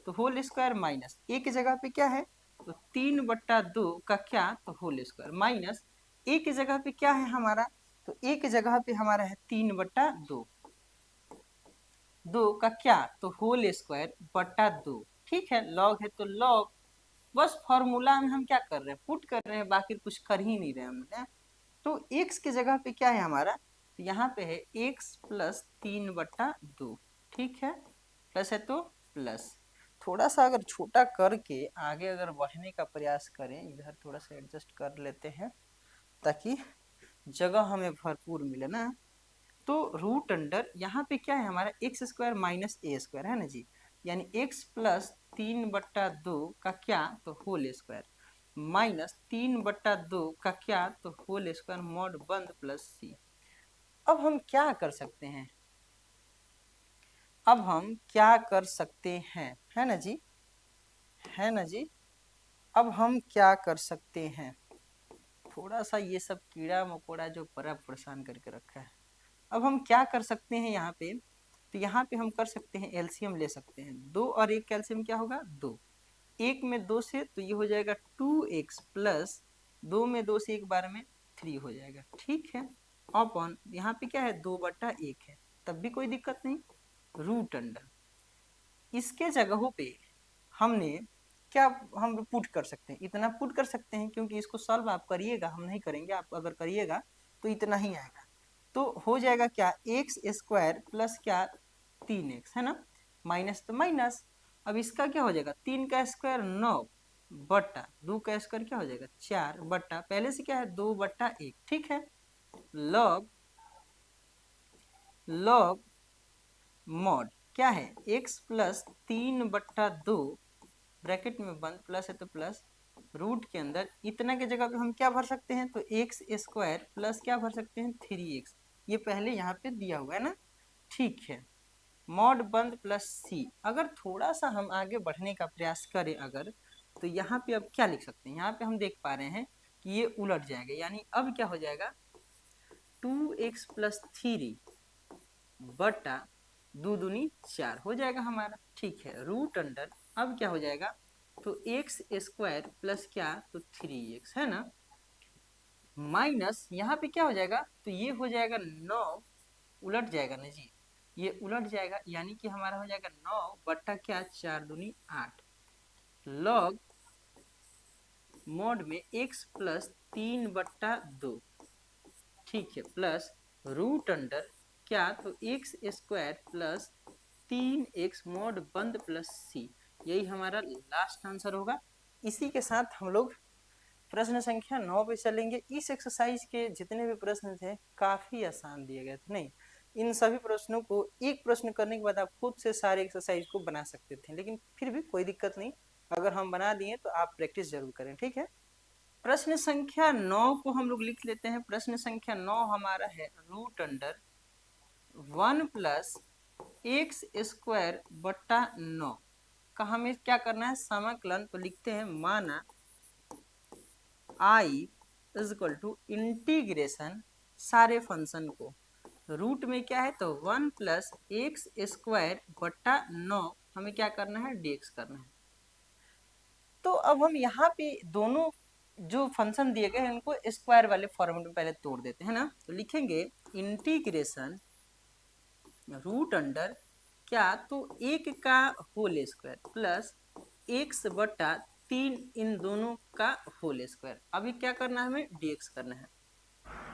तो होल स्क्वायर माइनस ए की जगह पे क्या है तो 3/2 का क्या तो होल स्क्वायर माइनस ए की जगह पे क्या है हमारा तो ए की जगह पे हमारा है 3/2, 2 का क्या तो होल स्क्वायर बटा 2, ठीक है। लॉग है तो लॉग, बस फॉर्मूला में हम क्या कर रहे हैं पुट कर रहे हैं, बाकी कुछ कर ही नहीं रहे हमने। तो x की जगह पे क्या है हमारा तो यहाँ पे है x प्लस 3/2, ठीक है, प्लस है तो प्लस, थोड़ा सा अगर छोटा करके आगे अगर बढ़ने का प्रयास करें, इधर थोड़ा सा एडजस्ट कर लेते हैं ताकि जगह हमें भरपूर मिले ना। तो रूट अंडर यहाँ पे क्या है हमारा x square minus a square है ना जी, यानी x प्लस 3/2 का क्या तो होल स्क्वायर माइनस 3/2 का क्या तो होल स्क्वायर मॉड बंद प्लस सी। अब हम क्या कर सकते हैं, अब हम क्या कर सकते हैं, है ना जी, है ना जी, अब हम क्या कर सकते हैं, थोड़ा सा ये सब कीड़ा मकोड़ा जो बड़ा परेशान करके रखा है। अब हम क्या कर सकते हैं यहाँ पे तो यहाँ पे हम कर सकते हैं एलसीएम ले सकते हैं, 2 और 1 का एलसीएम क्या होगा 2, 1 में 2 से तो ये हो जाएगा 2x प्लस 2 में 2 से एक बार में 3 हो जाएगा, ठीक है। अपॉन यहाँ पे क्या है 2/1 है तब भी कोई दिक्कत नहीं, रूट अंडर इसके जगहों पे हमने क्या हम पुट कर सकते हैं, इतना पुट कर सकते हैं क्योंकि इसको सॉल्व आप करिएगा, हम नहीं करेंगे, आप अगर करिएगा तो इतना ही आएगा। तो हो जाएगा क्या एक्स स्क्वायर प्लस क्या 3x है ना, माइनस तो माइनस, अब इसका क्या हो जाएगा 3 का स्क्वायर 9 बट्टा 2 का स्क्वायर क्या हो जाएगा 4 बट्टा पहले से क्या है 2/1, ठीक है। लॉग लॉग मॉड क्या है x प्लस 3/2 ब्रैकेट में बंद प्लस है तो प्लस रूट के अंदर इतना के जगह पे हम क्या भर सकते हैं तो एक्स स्क्वायर प्लस क्या भर सकते हैं 3x, ये पहले यहाँ पे दिया हुआ है ना, ठीक है। मॉड बंद प्लस सी, अगर थोड़ा सा हम आगे बढ़ने का प्रयास करें अगर तो यहाँ पे अब क्या लिख सकते हैं, यहाँ पे हम देख पा रहे हैं कि ये उलट जाएगा, यानी अब क्या हो जाएगा 2x प्लस 3 बटा 2 दूनी 4 हो जाएगा हमारा, ठीक है। रूट अंडर अब क्या हो जाएगा तो एक्स स्क्वायर प्लस क्या तो 3x है ना, माइनस यहाँ पे क्या हो जाएगा तो ये हो जाएगा 9 उलट जाएगा ना जी, ये उलट जाएगा यानी कि हमारा हो जाएगा 9 बट्टा क्या 4 दूनी 8 लॉग मॉड में x प्लस 3/2, ठीक है, प्लस रूट अंडर क्या तो x square plus 3x mod बंद प्लस सी, यही हमारा लास्ट आंसर होगा। इसी के साथ हम लोग प्रश्न संख्या 9 पे चलेंगे। इस एक्सरसाइज के जितने भी प्रश्न थे काफी आसान दिए गए थे, नहीं इन सभी प्रश्नों को एक प्रश्न करने के बाद आप खुद से सारे एक्सरसाइज को बना सकते थे, लेकिन फिर भी कोई दिक्कत नहीं, अगर हम बना दिए तो आप प्रैक्टिस जरूर करें, ठीक है। प्रश्न संख्या 9 को हम लोग लिख लेते हैं। प्रश्न संख्या 9 हमारा है root under 1 plus x square बट्टा 9 का हमें क्या करना है समाकलन, तो लिखते हैं माना I is equal to integration सारे फंक्शन को, रूट में क्या है तो 1 प्लस एक्स स्क्वायर बट्टा 9 हमें क्या करना है dx करना है, तो अब हम यहाँ पे दोनों जो फंक्शन दिए गए हैं उनको स्क्वायर वाले फॉर्मेट में पहले तोड़ देते हैं ना। तो लिखेंगे इंटीग्रेशन रूट अंडर क्या, तो एक का होल स्क्वायर प्लस एक्स बटा 3 इन दोनों का होल स्क्वायर। अभी क्या करना है, हमें डीएक्स करना है।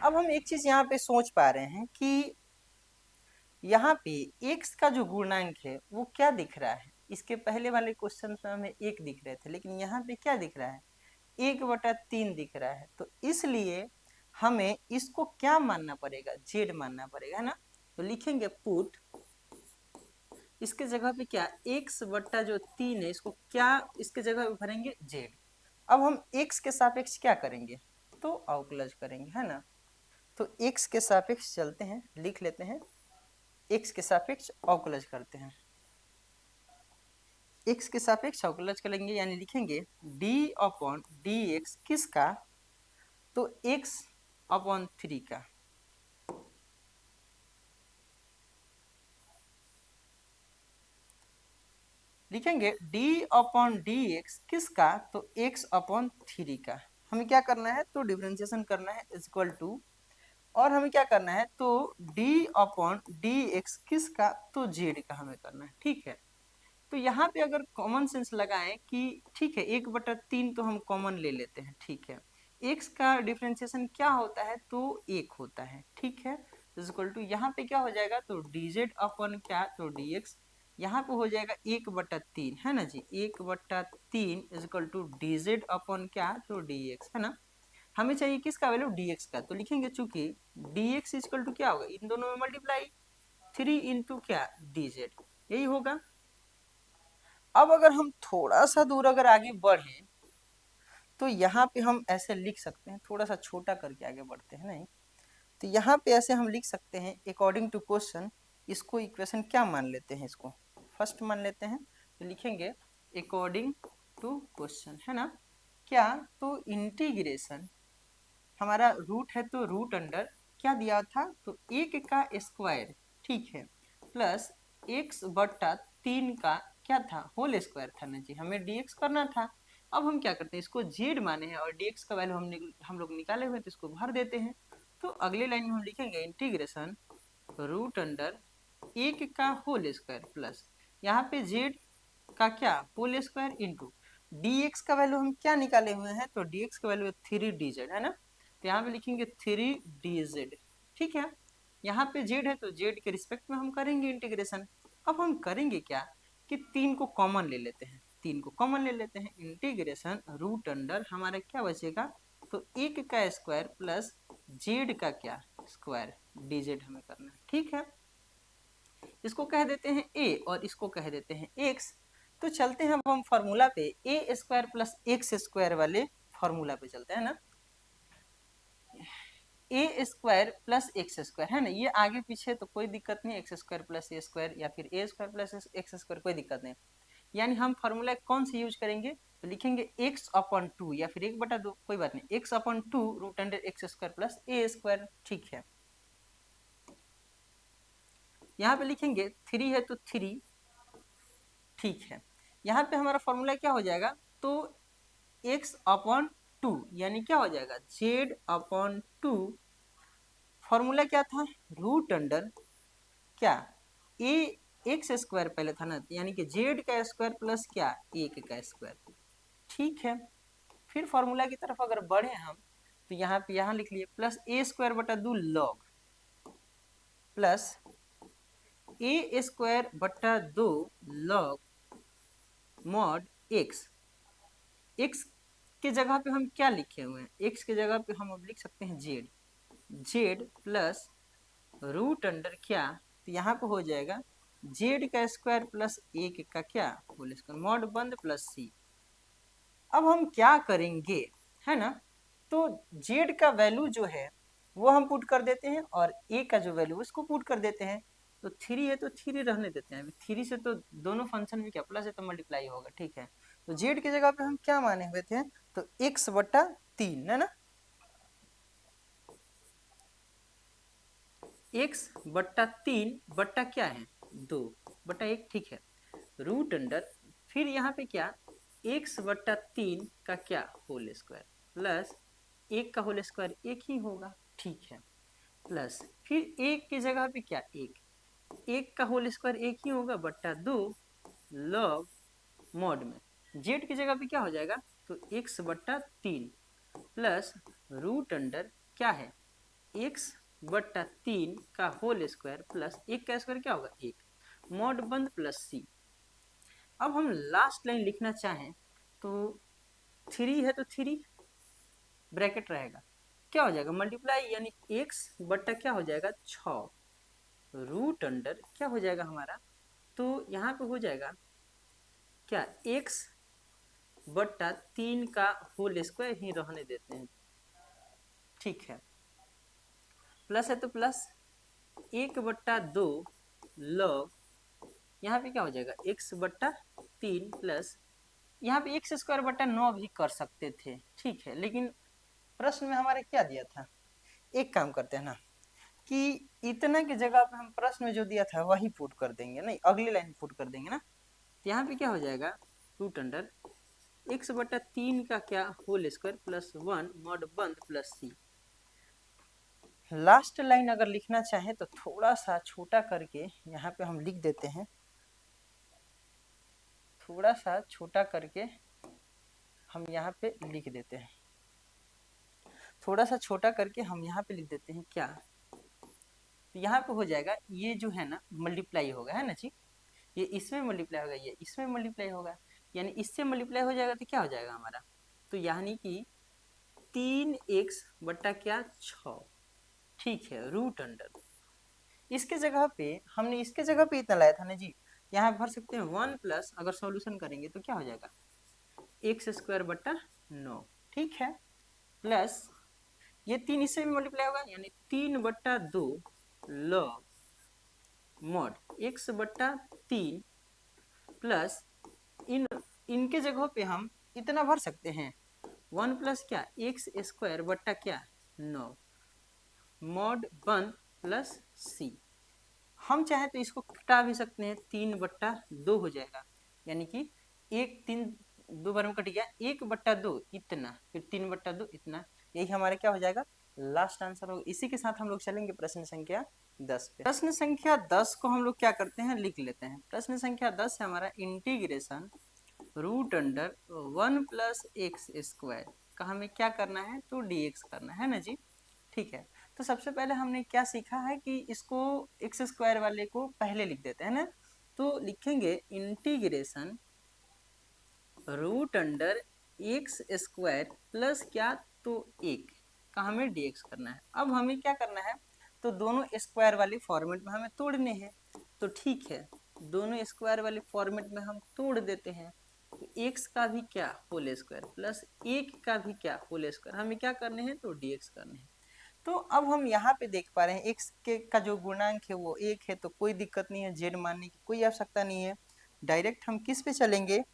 अब हम एक चीज यहाँ पे सोच पा रहे हैं कि यहाँ पे x का जो गुणांक है वो क्या दिख रहा है। इसके पहले वाले क्वेश्चन में हमें 1 दिख रहे थे, लेकिन यहाँ पे क्या दिख रहा है, 1/3 दिख रहा है। तो इसलिए हमें इसको क्या मानना पड़ेगा, z मानना पड़ेगा, है ना। तो लिखेंगे पुट, इसके जगह पे क्या, x/3 है, इसको क्या इसके जगह पे भरेंगे z। अब हम x के सापेक्ष क्या करेंगे, तो अवकलज करेंगे, है ना। तो x के सापेक्ष चलते हैं, लिख लेते हैं, x के सापेक्ष अवकलज करते हैं। x के सापेक्ष अवकलज करेंगे यानी लिखेंगे d/dx किसका, तो x/3 का। लिखेंगे d/dx किसका, तो x/3 का। हमें क्या करना है, तो डिफरेंशिएशन करना है इज इक्वल टू, और हमें क्या करना है, तो d/dx किसका, तो z का हमें करना है, ठीक है। तो यहाँ पे अगर कॉमन सेंस लगाएं कि ठीक है 1/3 तो हम कॉमन ले लेते हैं, ठीक है। x का डिफरेंशिएशन क्या होता है, तो 1 होता है, ठीक है। इक्वल टू यहाँ पे क्या हो जाएगा, तो dz अपन क्या, तो dx यहाँ पे हो जाएगा 1/3, है ना जी। 1/3 इक्वल टू dz अपन क्या, तो dx, है ना। हमें चाहिए किसका वैल्यू, dx का। तो लिखेंगे चूंकि dx इक्वल टू क्या होगा, इन दोनों में मल्टीप्लाई 3 इंटू क्या, dz, यही होगा। अब अगर हम थोड़ा सा दूर अगर आगे बढ़े तो यहाँ पे हम ऐसे लिख सकते हैं, थोड़ा सा छोटा करके आगे बढ़ते हैं, नहीं तो यहाँ पे ऐसे हम लिख सकते हैं अकॉर्डिंग टू क्वेश्चन। इसको इक्वेशन क्या मान लेते हैं, इसको फर्स्ट मान लेते हैं। तो लिखेंगे अकॉर्डिंग टू क्वेश्चन, है ना। क्या, तो इंटीग्रेशन हमारा रूट है, तो रूट अंडर क्या दिया था, तो 1 का स्क्वायर, ठीक है, प्लस x/3 का क्या था, होल स्क्वायर था ना जी, हमें dx करना था। अब हम क्या करते हैं, इसको z माने हैं और dx का वैल्यू हम लोग निकाले हुए, तो इसको भर देते हैं। तो अगले लाइन में हम लिखेंगे इंटीग्रेशन रूट अंडर 1 का होल स्क्वायर प्लस यहाँ पे z का क्या, होल स्क्वायर इंटू dx का वैल्यू हम क्या निकाले हुए हैं, तो dx का वैल्यू 3dz, है ना। तो यहाँ पे लिखेंगे 3dz, ठीक है। यहाँ पे z है तो z के रिस्पेक्ट में हम करेंगे इंटीग्रेशन। अब हम करेंगे क्या कि 3 को कॉमन ले लेते हैं, 3 को कॉमन ले लेते हैं, इंटीग्रेशन रूट अंडर हमारा क्या बचेगा, तो 1 का स्क्वायर प्लस z का क्या स्क्वायर, dz हमें करना है, ठीक है। इसको कह देते हैं a और इसको कह देते हैं x। तो चलते हैं अब हम फॉर्मूला पे, a square plus x square वाले फॉर्मूला पे चलते हैं ना। ए स्क्वायर प्लस एक्स स्क्वायर, है ना, ये आगे पीछे तो कोई दिक्कत नहीं, x square plus a square या फिर ए स्क्वायर प्लस एक्स स्क्वायर, कोई दिक्कत नहीं। यानी हम फॉर्मूला कौन से यूज करेंगे, तो लिखेंगे x/2 या फिर 1/2, कोई बात नहीं, x/2 root under x square plus a square, ठीक है। यहाँ पे लिखेंगे 3 है तो 3, ठीक है। यहाँ पे हमारा फॉर्मूला क्या हो जाएगा, तो x/2 यानी क्या हो जाएगा, z/2। फॉर्मूला क्या था, रूट अंडर क्या, ए एक्स स्क्वायर पहले था ना, यानी कि जेड का स्क्वायर प्लस क्या, 1 का स्क्वायर, ठीक है। फिर फॉर्मूला की तरफ अगर बढ़े हम, तो यहाँ पे यहाँ लिख लिए plus a² 2 log plus a² 2 log mod x। x के जगह पे हम क्या लिखे हुए हैं, x के जगह पे हम अब लिख सकते हैं z प्लस रूट अंडर क्या, तो यहाँ पे हो जाएगा z का स्क्वायर प्लस 1 का क्या होल स्क्वायर, मॉड बंद प्लस c। अब हम क्या करेंगे, है ना, तो z का वैल्यू जो है वो हम पुट कर देते हैं और a का जो वैल्यू उसको पुट कर देते हैं। तो 3 है तो 3 रहने देते हैं, 3 से तो दोनों फंक्शन में क्या प्लस है तो मल्टीप्लाई होगा, ठीक है। तो z की जगह पे हम क्या माने हुए थे, तो x/3, है ना, x/3 बट्टा क्या है 2/1, ठीक है, रूट अंडर फिर यहाँ पे क्या x/3 का क्या होल स्क्वायर प्लस 1 का होल स्क्वायर 1 ही होगा, ठीक है। प्लस फिर 1 की जगह पे क्या 1 का होल स्क्वायर 1 ही होगा बट्टा 2 लॉग मॉड में z की जगह पे क्या हो जाएगा तो x/3 प्लस रूट अंडर क्या है x/3 का होल स्क्वायर प्लस 1 का स्क्वायर क्या होगा 1 मॉड बंद प्लस c। अब हम लास्ट लाइन लिखना चाहें तो 3 है तो 3 ब्रैकेट रहेगा, क्या हो जाएगा मल्टीप्लाई यानी x/क्या हो जाएगा 6 रूट अंडर क्या हो जाएगा हमारा तो यहाँ पे हो जाएगा क्या x/3 का होल स्क्वायर ही रहने देते हैं, ठीक है। प्लस है तो प्लस 1/2 लॉग यहाँ पे क्या हो जाएगा x/3 प्लस यहाँ पे x² भी कर सकते थे, ठीक है, लेकिन प्रश्न में हमारे क्या दिया था, एक काम करते हैं ना कि इतना की जगह पे हम प्रश्न में जो दिया था वही पुट कर देंगे, नहीं अगली लाइन पुट कर देंगे ना। तो यहाँ पे क्या हो जाएगा रूट अंडर x/3 का क्या होल स्क्वायर प्लस 1 मॉड बंद प्लस c। लास्ट लाइन अगर लिखना चाहें तो थोड़ा सा छोटा करके यहाँ पे हम लिख देते हैं, थोड़ा सा छोटा करके हम यहाँ पे लिख देते हैं, थोड़ा सा छोटा करके हम यहाँ पे लिख देते हैं क्या, तो यहाँ पे हो जाएगा ये जो है ना मल्टीप्लाई होगा है ना जी, ये इसमें मल्टीप्लाई होगा ये इसमें मल्टीप्लाई होगा, यानी इससे मल्टीप्लाई हो जाएगा तो क्या हो जाएगा हमारा तो यानी कि 3x क्या 6, ठीक है। रूट अंडर इसके जगह पे हमने इसके जगह पे इतना लाया था ना जी, यहाँ भर सकते हैं 1 प्लस अगर सॉल्यूशन करेंगे तो क्या हो जाएगा x²/9, ठीक है। प्लस ये 3 इससे भी मल्टीप्लाई होगा यानी 3/2 लॉग मॉड x/3 प्लस इनके जगहों पे हम इतना भर सकते हैं 1 प्लस क्या x² क्या 9 मॉड 1 प्लस c। हम चाहे तो इसको घटा भी सकते हैं 3/2 हो जाएगा, यानी कि 3 2 बार में कट गया 1/2 इतना फिर 3/2 इतना, यही हमारे क्या हो जाएगा लास्ट आंसर होगा। इसी के साथ हम लोग चलेंगे प्रश्न संख्या 10 पे। प्रश्न संख्या 10 को हम लोग क्या करते हैं लिख लेते हैं। प्रश्न संख्या 10 है हमारा integration root under 1 plus x² का हमें क्या करना है तो dx करना है ना जी, ठीक है। तो सबसे पहले हमने क्या सीखा है कि इसको x² वाले को पहले लिख देते हैं ना, तो लिखेंगे integration root under x² plus क्या तो 1 का हमें dx करना है। अब हमें क्या करना है तो दोनों स्क्वायर वाले फॉर्मेट में हमें तोड़ने हैं, तो ठीक है दोनों स्क्वायर वाले फॉर्मेट में हम तोड़ देते हैं। तो x का भी क्या होल स्क्वायर प्लस 1 का भी क्या होल स्क्वायर हमें क्या करने हैं तो dx करने हैं। तो अब हम यहाँ पे देख पा रहे हैं x के का जो गुणांक है वो 1 है, तो कोई दिक्कत नहीं है, z मानने की कोई आवश्यकता नहीं है। डायरेक्ट हम किस पे चलेंगे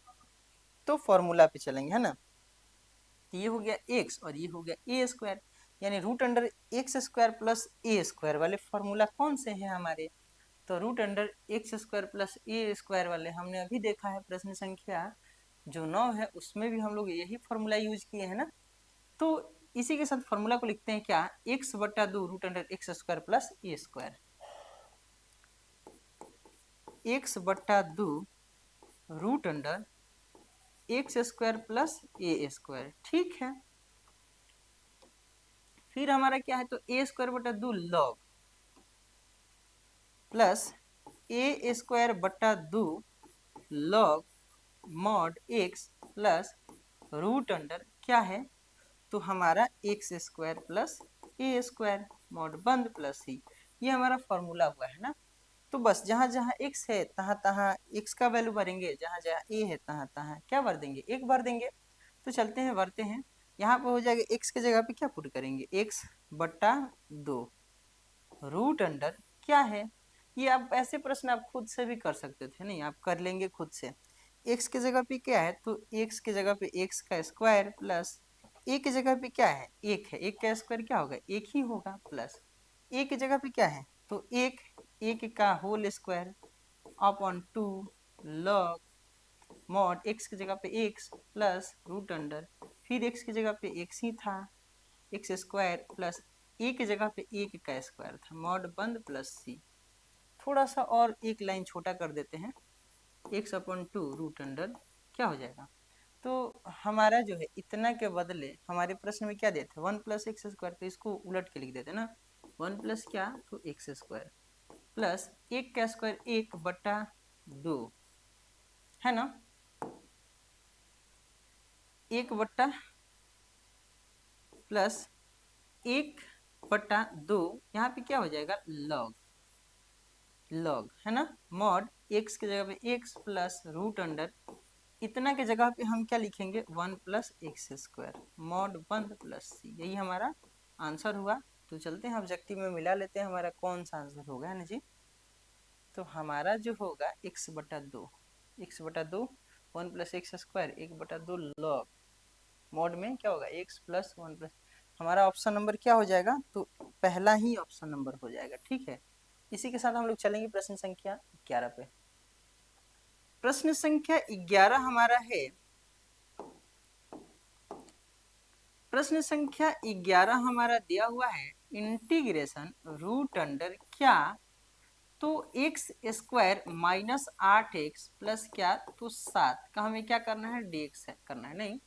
तो फॉर्मूला पे चलेंगे, है ना। तो ये हो गया x और ये हो गया a², यानी root under x² plus a² वाले फॉर्मूला कौन से हैं हमारे, तो root under x² plus a² वाले हमने अभी देखा है प्रश्न संख्या जो 9 है उसमें भी हम लोग यही फॉर्मूला यूज किए हैं ना। तो इसी के साथ फॉर्मूला को लिखते हैं क्या x/2 root under x² plus a², x/2 root under x² plus a², ठीक है। फिर हमारा क्या है तो a²/2 log plus a²/2 log mod x plus root under क्या है तो हमारा x² प्लस a² मॉड बंद प्लस c, ये हमारा फॉर्मूला हुआ है ना। तो बस जहाँ जहाँ x है तहाँ तहाँ x का वैल्यू भरेंगे, जहाँ जहाँ a है तहाँ तहाँ क्या भर देंगे 1 भर देंगे। तो चलते हैं भरते हैं, यहाँ पे हो जाएगा x के जगह पे क्या पुट करेंगे x/2 रूट अंडर क्या है, ये आप ऐसे प्रश्न आप खुद से भी कर सकते थे, नहीं आप कर लेंगे खुद से। x की जगह पे क्या है तो x की जगह पे x का स्क्वायर प्लस a की जगह पे क्या है 1 है, 1 का स्क्वायर क्या होगा 1 ही होगा, प्लस a की जगह पे क्या है तो 1 का whole square upon 2 log mod x की जगह पे एक्स प्लस रूट अंडर, फिर एक्स की जगह पे एक्स ही था, एक्स स्क्वायर प्लस ए की जगह पे एक का स्क्वायर था, मॉड बंद प्लस सी। थोड़ा सा और एक लाइन छोटा कर देते हैं, x upon two root under क्या हो जाएगा। तो हमारा जो है इतना के बदले हमारे प्रश्न में क्या देते हैं, वन प्लस एक्स स्क्वायर, तो इसको उलट के लिख देते हैं ना, वन प्लस क्या, तो एक्स स्क्वायर प्लस एक का स्क्वायर एक बटा दो, है ना, एक बट्टा प्लस एक बट्टा दो, यहाँ पे क्या हो जाएगा लॉग, लॉग है ना, मॉड एक्स की जगह पे एक्स प्लस रूट अंडर, इतना के जगह पे हम क्या लिखेंगे, one plus x square, mod बंद प्लस सी, यही हमारा आंसर हुआ। तो चलते हैं ऑब्जेक्टिव में मिला लेते हैं हमारा कौन सा आंसर होगा, है ना जी। तो हमारा जो होगा एक्स बटा दो, एक्स बटा दो, वन प्लस एक्स स्क्वायर एक बटा दो लॉग, मॉड में क्या होगा एक्स प्लस वन प्लस, हमारा ऑप्शन नंबर क्या हो जाएगा, तो पहला ही ऑप्शन नंबर हो जाएगा, ठीक है। इसी के साथ हम लोग चलेंगे प्रश्न संख्या 11 पे। प्रश्न संख्या 11 हमारा है, प्रश्न संख्या 11 हमारा दिया हुआ है, इंटीग्रेशन रूट अंडर क्या, तो x square minus 8x plus क्या, तो 7 का हमें क्या करना है, dx करना है, नहीं।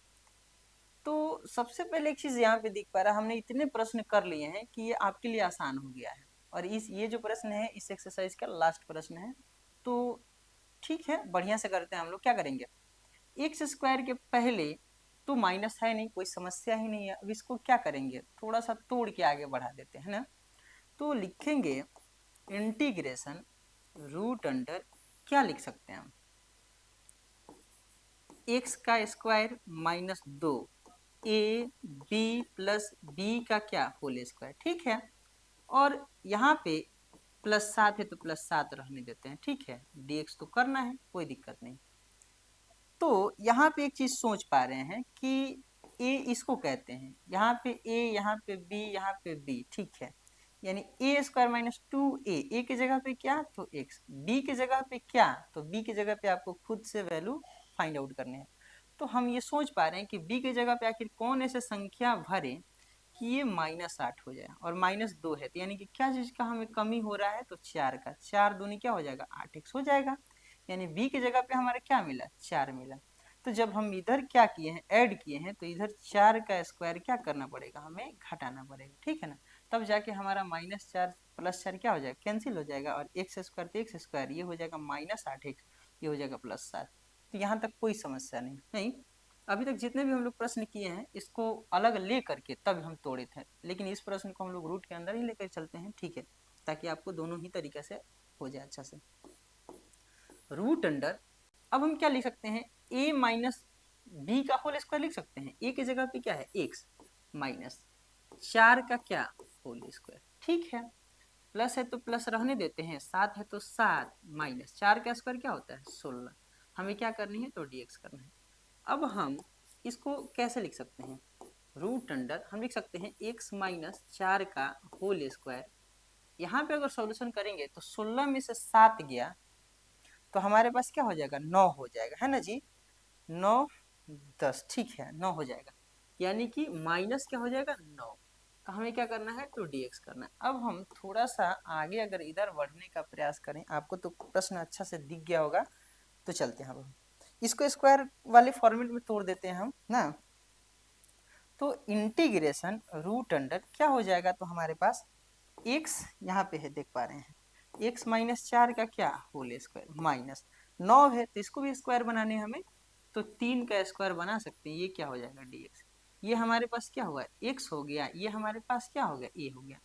तो सबसे पहले एक चीज यहाँ पे दिख पा रहा है, हमने इतने प्रश्न कर लिए हैं कि ये आपके लिए आसान हो गया है, और ये जो प्रश्न है इस एक्सरसाइज का लास्ट प्रश्न है। तो ठीक है, बढ़िया से करते हैं हम लोग, क्या करेंगे, एक्स स्क्वायर के पहले तो माइनस है नहीं, कोई समस्या ही नहीं है, अब इसको क्या करेंगे, थोड़ा सा तोड़ के आगे बढ़ा देते हैं ना। तो लिखेंगे इंटीग्रेशन रूट अंडर क्या लिख सकते हैं हम, एक्स का स्क्वायर माइनस दो, ए बी प्लस बी का क्या होल स्क्वायर, ठीक है। और यहाँ पे प्लस 7 है तो प्लस 7 रहने देते हैं, ठीक है, dx तो करना है, कोई दिक्कत नहीं। तो यहाँ पे एक चीज सोच पा रहे हैं कि a इसको कहते हैं, यहाँ पे a, यहाँ पे b, यहाँ पे b, ठीक है, यानी ए स्क्वायर माइनस टू ए की जगह पे क्या, तो x, b की जगह पे क्या, तो b की जगह पे आपको खुद से वैल्यू फाइंड आउट करने हैं। तो हम ये सोच पा रहे हैं कि b की जगह पे आखिर कौन ऐसे संख्या भरे कि ये -8 हो जाए, और -2 है, तो यानी कि क्या चीज का हमें कमी हो रहा है, तो 4 का, 4 दूनी क्या हो जाएगा 8x हो जाएगा, यानी b की जगह पे हमारा क्या मिला, 4 मिला। तो जब हम इधर क्या किए हैं, ऐड किए हैं, तो इधर 4 का स्क्वायर क्या करना पड़ेगा, हमें घटाना पड़ेगा, ठीक है ना, तब जाके हमारा -4 +4 क्या हो जाएगा, कैंसिल हो जाएगा, और एक्स स्क्वायर तो एक्स स्क्वायर, ये हो जाएगा -8x, ये हो जाएगा +7। तो यहाँ तक कोई समस्या नहीं, नहीं। अभी तक जितने भी हम लोग प्रश्न किए हैं इसको अलग ले करके तब हम तोड़े थे, लेकिन इस प्रश्न को हम लोग रूट के अंदर ही लेकर चलते हैं, ठीक है, ताकि आपको दोनों ही तरीके से हो जाए अच्छा से। रूट अंडर, अब हम क्या लिख सकते हैं, a माइनस बी का होल स्क्वायर लिख सकते हैं, a की जगह पे क्या है x माइनस 4 का क्या होल स्क्वायर, ठीक है, प्लस है तो प्लस रहने देते हैं, 7 है तो 7, माइनस 4 का स्क्वायर क्या होता है 16, हमें क्या करनी है, तो dx करना है। अब हम इसको कैसे लिख सकते हैं, रूट अंडर हम लिख सकते हैं x माइनस 4 का होल स्क्वायर, यहाँ पे अगर सॉल्यूशन करेंगे तो 16 में से 7 गया तो हमारे पास क्या हो जाएगा, 9 हो जाएगा, है ना जी, 9 10, ठीक है, 9 हो जाएगा, यानी कि माइनस क्या हो जाएगा 9 का, हमें क्या करना है, तो dx करना है। अब हम थोड़ा सा आगे अगर इधर बढ़ने का प्रयास करें, आपको तो प्रश्न अच्छा से दिख गया होगा, तो चलते हैं, अब हम इसको स्क्वायर वाले फॉर्मेट में तोड़ देते हैं हम ना। तो इंटीग्रेशन रूट अंडर क्या हो जाएगा, तो हमारे पास x यहाँ पे है, देख पा रहे हैं, x -4 का क्या होल स्क्वायर, माइनस 9 है तो इसको भी स्क्वायर बनाने हमें, तो 3 का स्क्वायर बना सकते हैं, ये क्या हो जाएगा dx, ये हमारे पास क्या हुआ x हो गया, ये हमारे पास क्या हो गया a हो गया,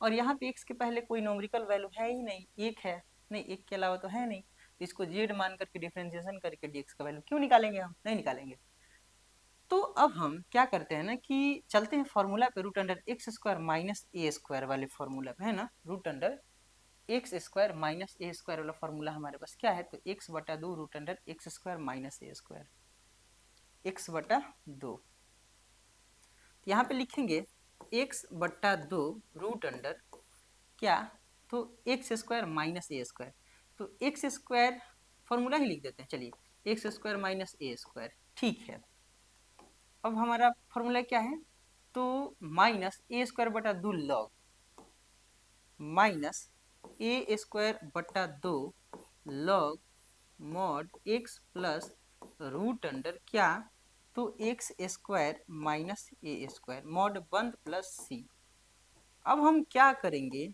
और यहाँ पे x के पहले कोई नोमरिकल वैल्यू है ही नहीं, एक है, नहीं एक के अलावा तो है नहीं, तो इसको z मान करके डिफ्रेंसिएशन करके dx का वैल्यू क्यों निकालेंगे, हम नहीं निकालेंगे। तो अब हम क्या करते हैं ना कि चलते हैं फॉर्मूला पे, root under x square minus a square वाले फॉर्मूला पे, है ना, root under x square minus a square वाला फॉर्मूला हमारे पास क्या है, तो एक्स बटा दो root under x square minus a square, x बटा दो, यहाँ पे लिखेंगे एक्स बटा दो रूट अंडर क्या, तो x square minus a square, तो एक्स स्क्वायर फॉर्मूला ही लिख देते हैं, चलिए x square minus a square, ठीक है। अब हमारा फॉर्मूला क्या है, तो माइनस ए स्क्वायर बटा 2 लॉग माइनस ए स्क्वायर बटा 2 log mod x plus root under क्या, तो x square minus a square mod बंद प्लस सी। अब हम क्या करेंगे,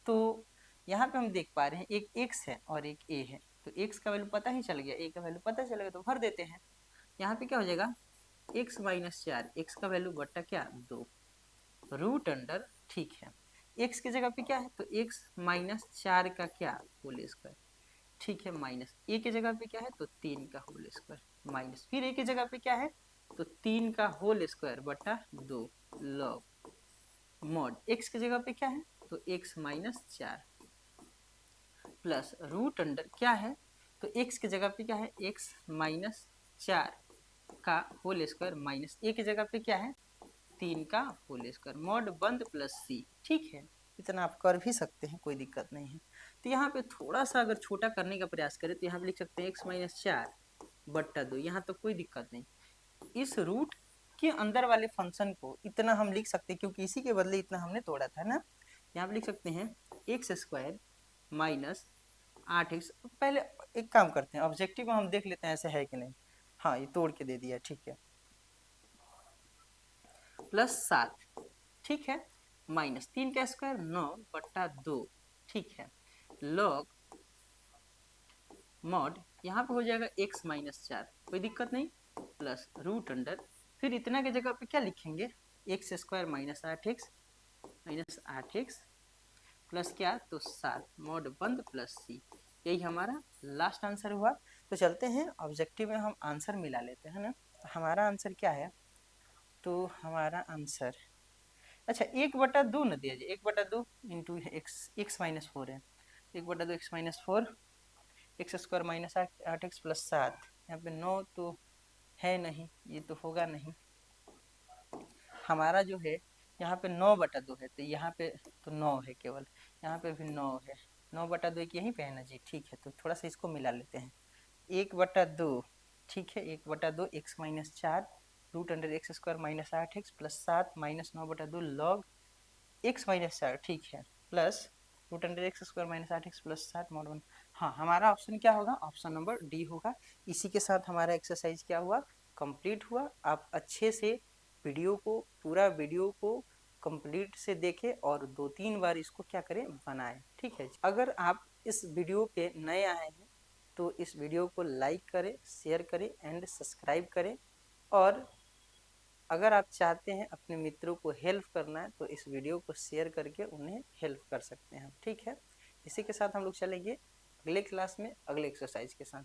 तो यहाँ पे हम देख पा रहे हैं एक x है और एक a है, तो x का वैल्यू पता ही चल गया, a का वैल्यू पता चलेगा तो भर देते हैं। यहाँ पे क्या हो जाएगा, x माइनस 4, x का वैल्यू बट्टा क्या 2 रूट अंडर, ठीक है। x की जगह पे क्या है, तो x माइनस 4 का क्या होल स्क्वायर, ठीक है, माइनस a की जगह पे क्या है, तो 3 का होल स्क्वायर माइनस फिर a की जगह पे क्या है, तो 3 का होल स्क्वायर बटा 2 लॉग मॉड x की जगह पे क्या है, तो x minus 4 plus root under क्या है, तो x की जगह पे क्या है, x माइनस 4 का होल स्क्वायर माइनस a की जगह पे क्या है, 3 का होल स्क्वायर मॉड बंद प्लस c, ठीक है। इतना आप कर भी सकते हैं, कोई दिक्कत नहीं है। तो यहाँ पे थोड़ा सा अगर छोटा करने का प्रयास करें तो यहाँ पे लिख सकते हैं x माइनस 4 बट्टा 2, यहाँ तो कोई दिक्कत नहीं। इस रूट के अंदर वाले फंक्शन को इतना हम लिख सकते हैं क्योंकि इसी के बदले इतना हमने तोड़ा था ना। यहाँ पे लिख सकते हैं एक्स स्क्वायर माइनस 8x। पहले एक काम करते हैं, ऑब्जेक्टिव में हम देख लेते हैं ऐसे है कि नहीं। हाँ, ये तोड़ के दे दिया, ठीक है, प्लस 7, ठीक है, माइनस 3 का स्क्वायर 9 बट्टा 2, ठीक है, लॉग मॉड यहाँ पे हो जाएगा x माइनस 4, कोई दिक्कत नहीं, प्लस रूट अंडर फिर इतना की जगह पे क्या लिखेंगे, x square minus 8x plus क्या, तो 7 मॉड बंद प्लस सी। यही हमारा लास्ट आंसर हुआ। तो चलते हैं ऑब्जेक्टिव में हम आंसर मिला लेते हैं ना। हमारा आंसर क्या है, तो हमारा आंसर, अच्छा 1/2 न दिया जाए, 1/2 इंटू एक्स माइनस 4 है, 1/2 x minus 4 x square minus 8x plus 7, यहाँ पे 9 तो है नहीं, ये तो होगा नहीं। हमारा जो है यहाँ पे 9/2 है, तो यहाँ पे तो 9 है केवल, यहाँ पे भी 9 है, 9/2 एक यहीं पे है ना जी, ठीक है। तो थोड़ा सा इसको मिला लेते हैं, 1/2, ठीक है, 1/2 x minus 4 root under x square minus 8x plus 7 minus 9/2 log x minus 4, ठीक है, plus root under x square minus 8x plus 7 mod 1। हाँ, हमारा ऑप्शन क्या होगा, ऑप्शन नंबर डी होगा। इसी के साथ हमारा एक्सरसाइज क्या हुआ, कंप्लीट हुआ। आप अच्छे से वीडियो को, पूरा वीडियो को कंप्लीट से देखें और 2-3 बार इसको क्या करें, बनाएं, ठीक है। अगर आप इस वीडियो पे नए आए हैं तो इस वीडियो को लाइक करें, शेयर करें एंड सब्सक्राइब करें। और अगर आप चाहते हैं अपने मित्रों को हेल्प करना है तो इस वीडियो को शेयर करके उन्हें हेल्प कर सकते हैं, ठीक है। इसी के साथ हम लोग चलेंगे अगले क्लास में अगले एक्सरसाइज के साथ।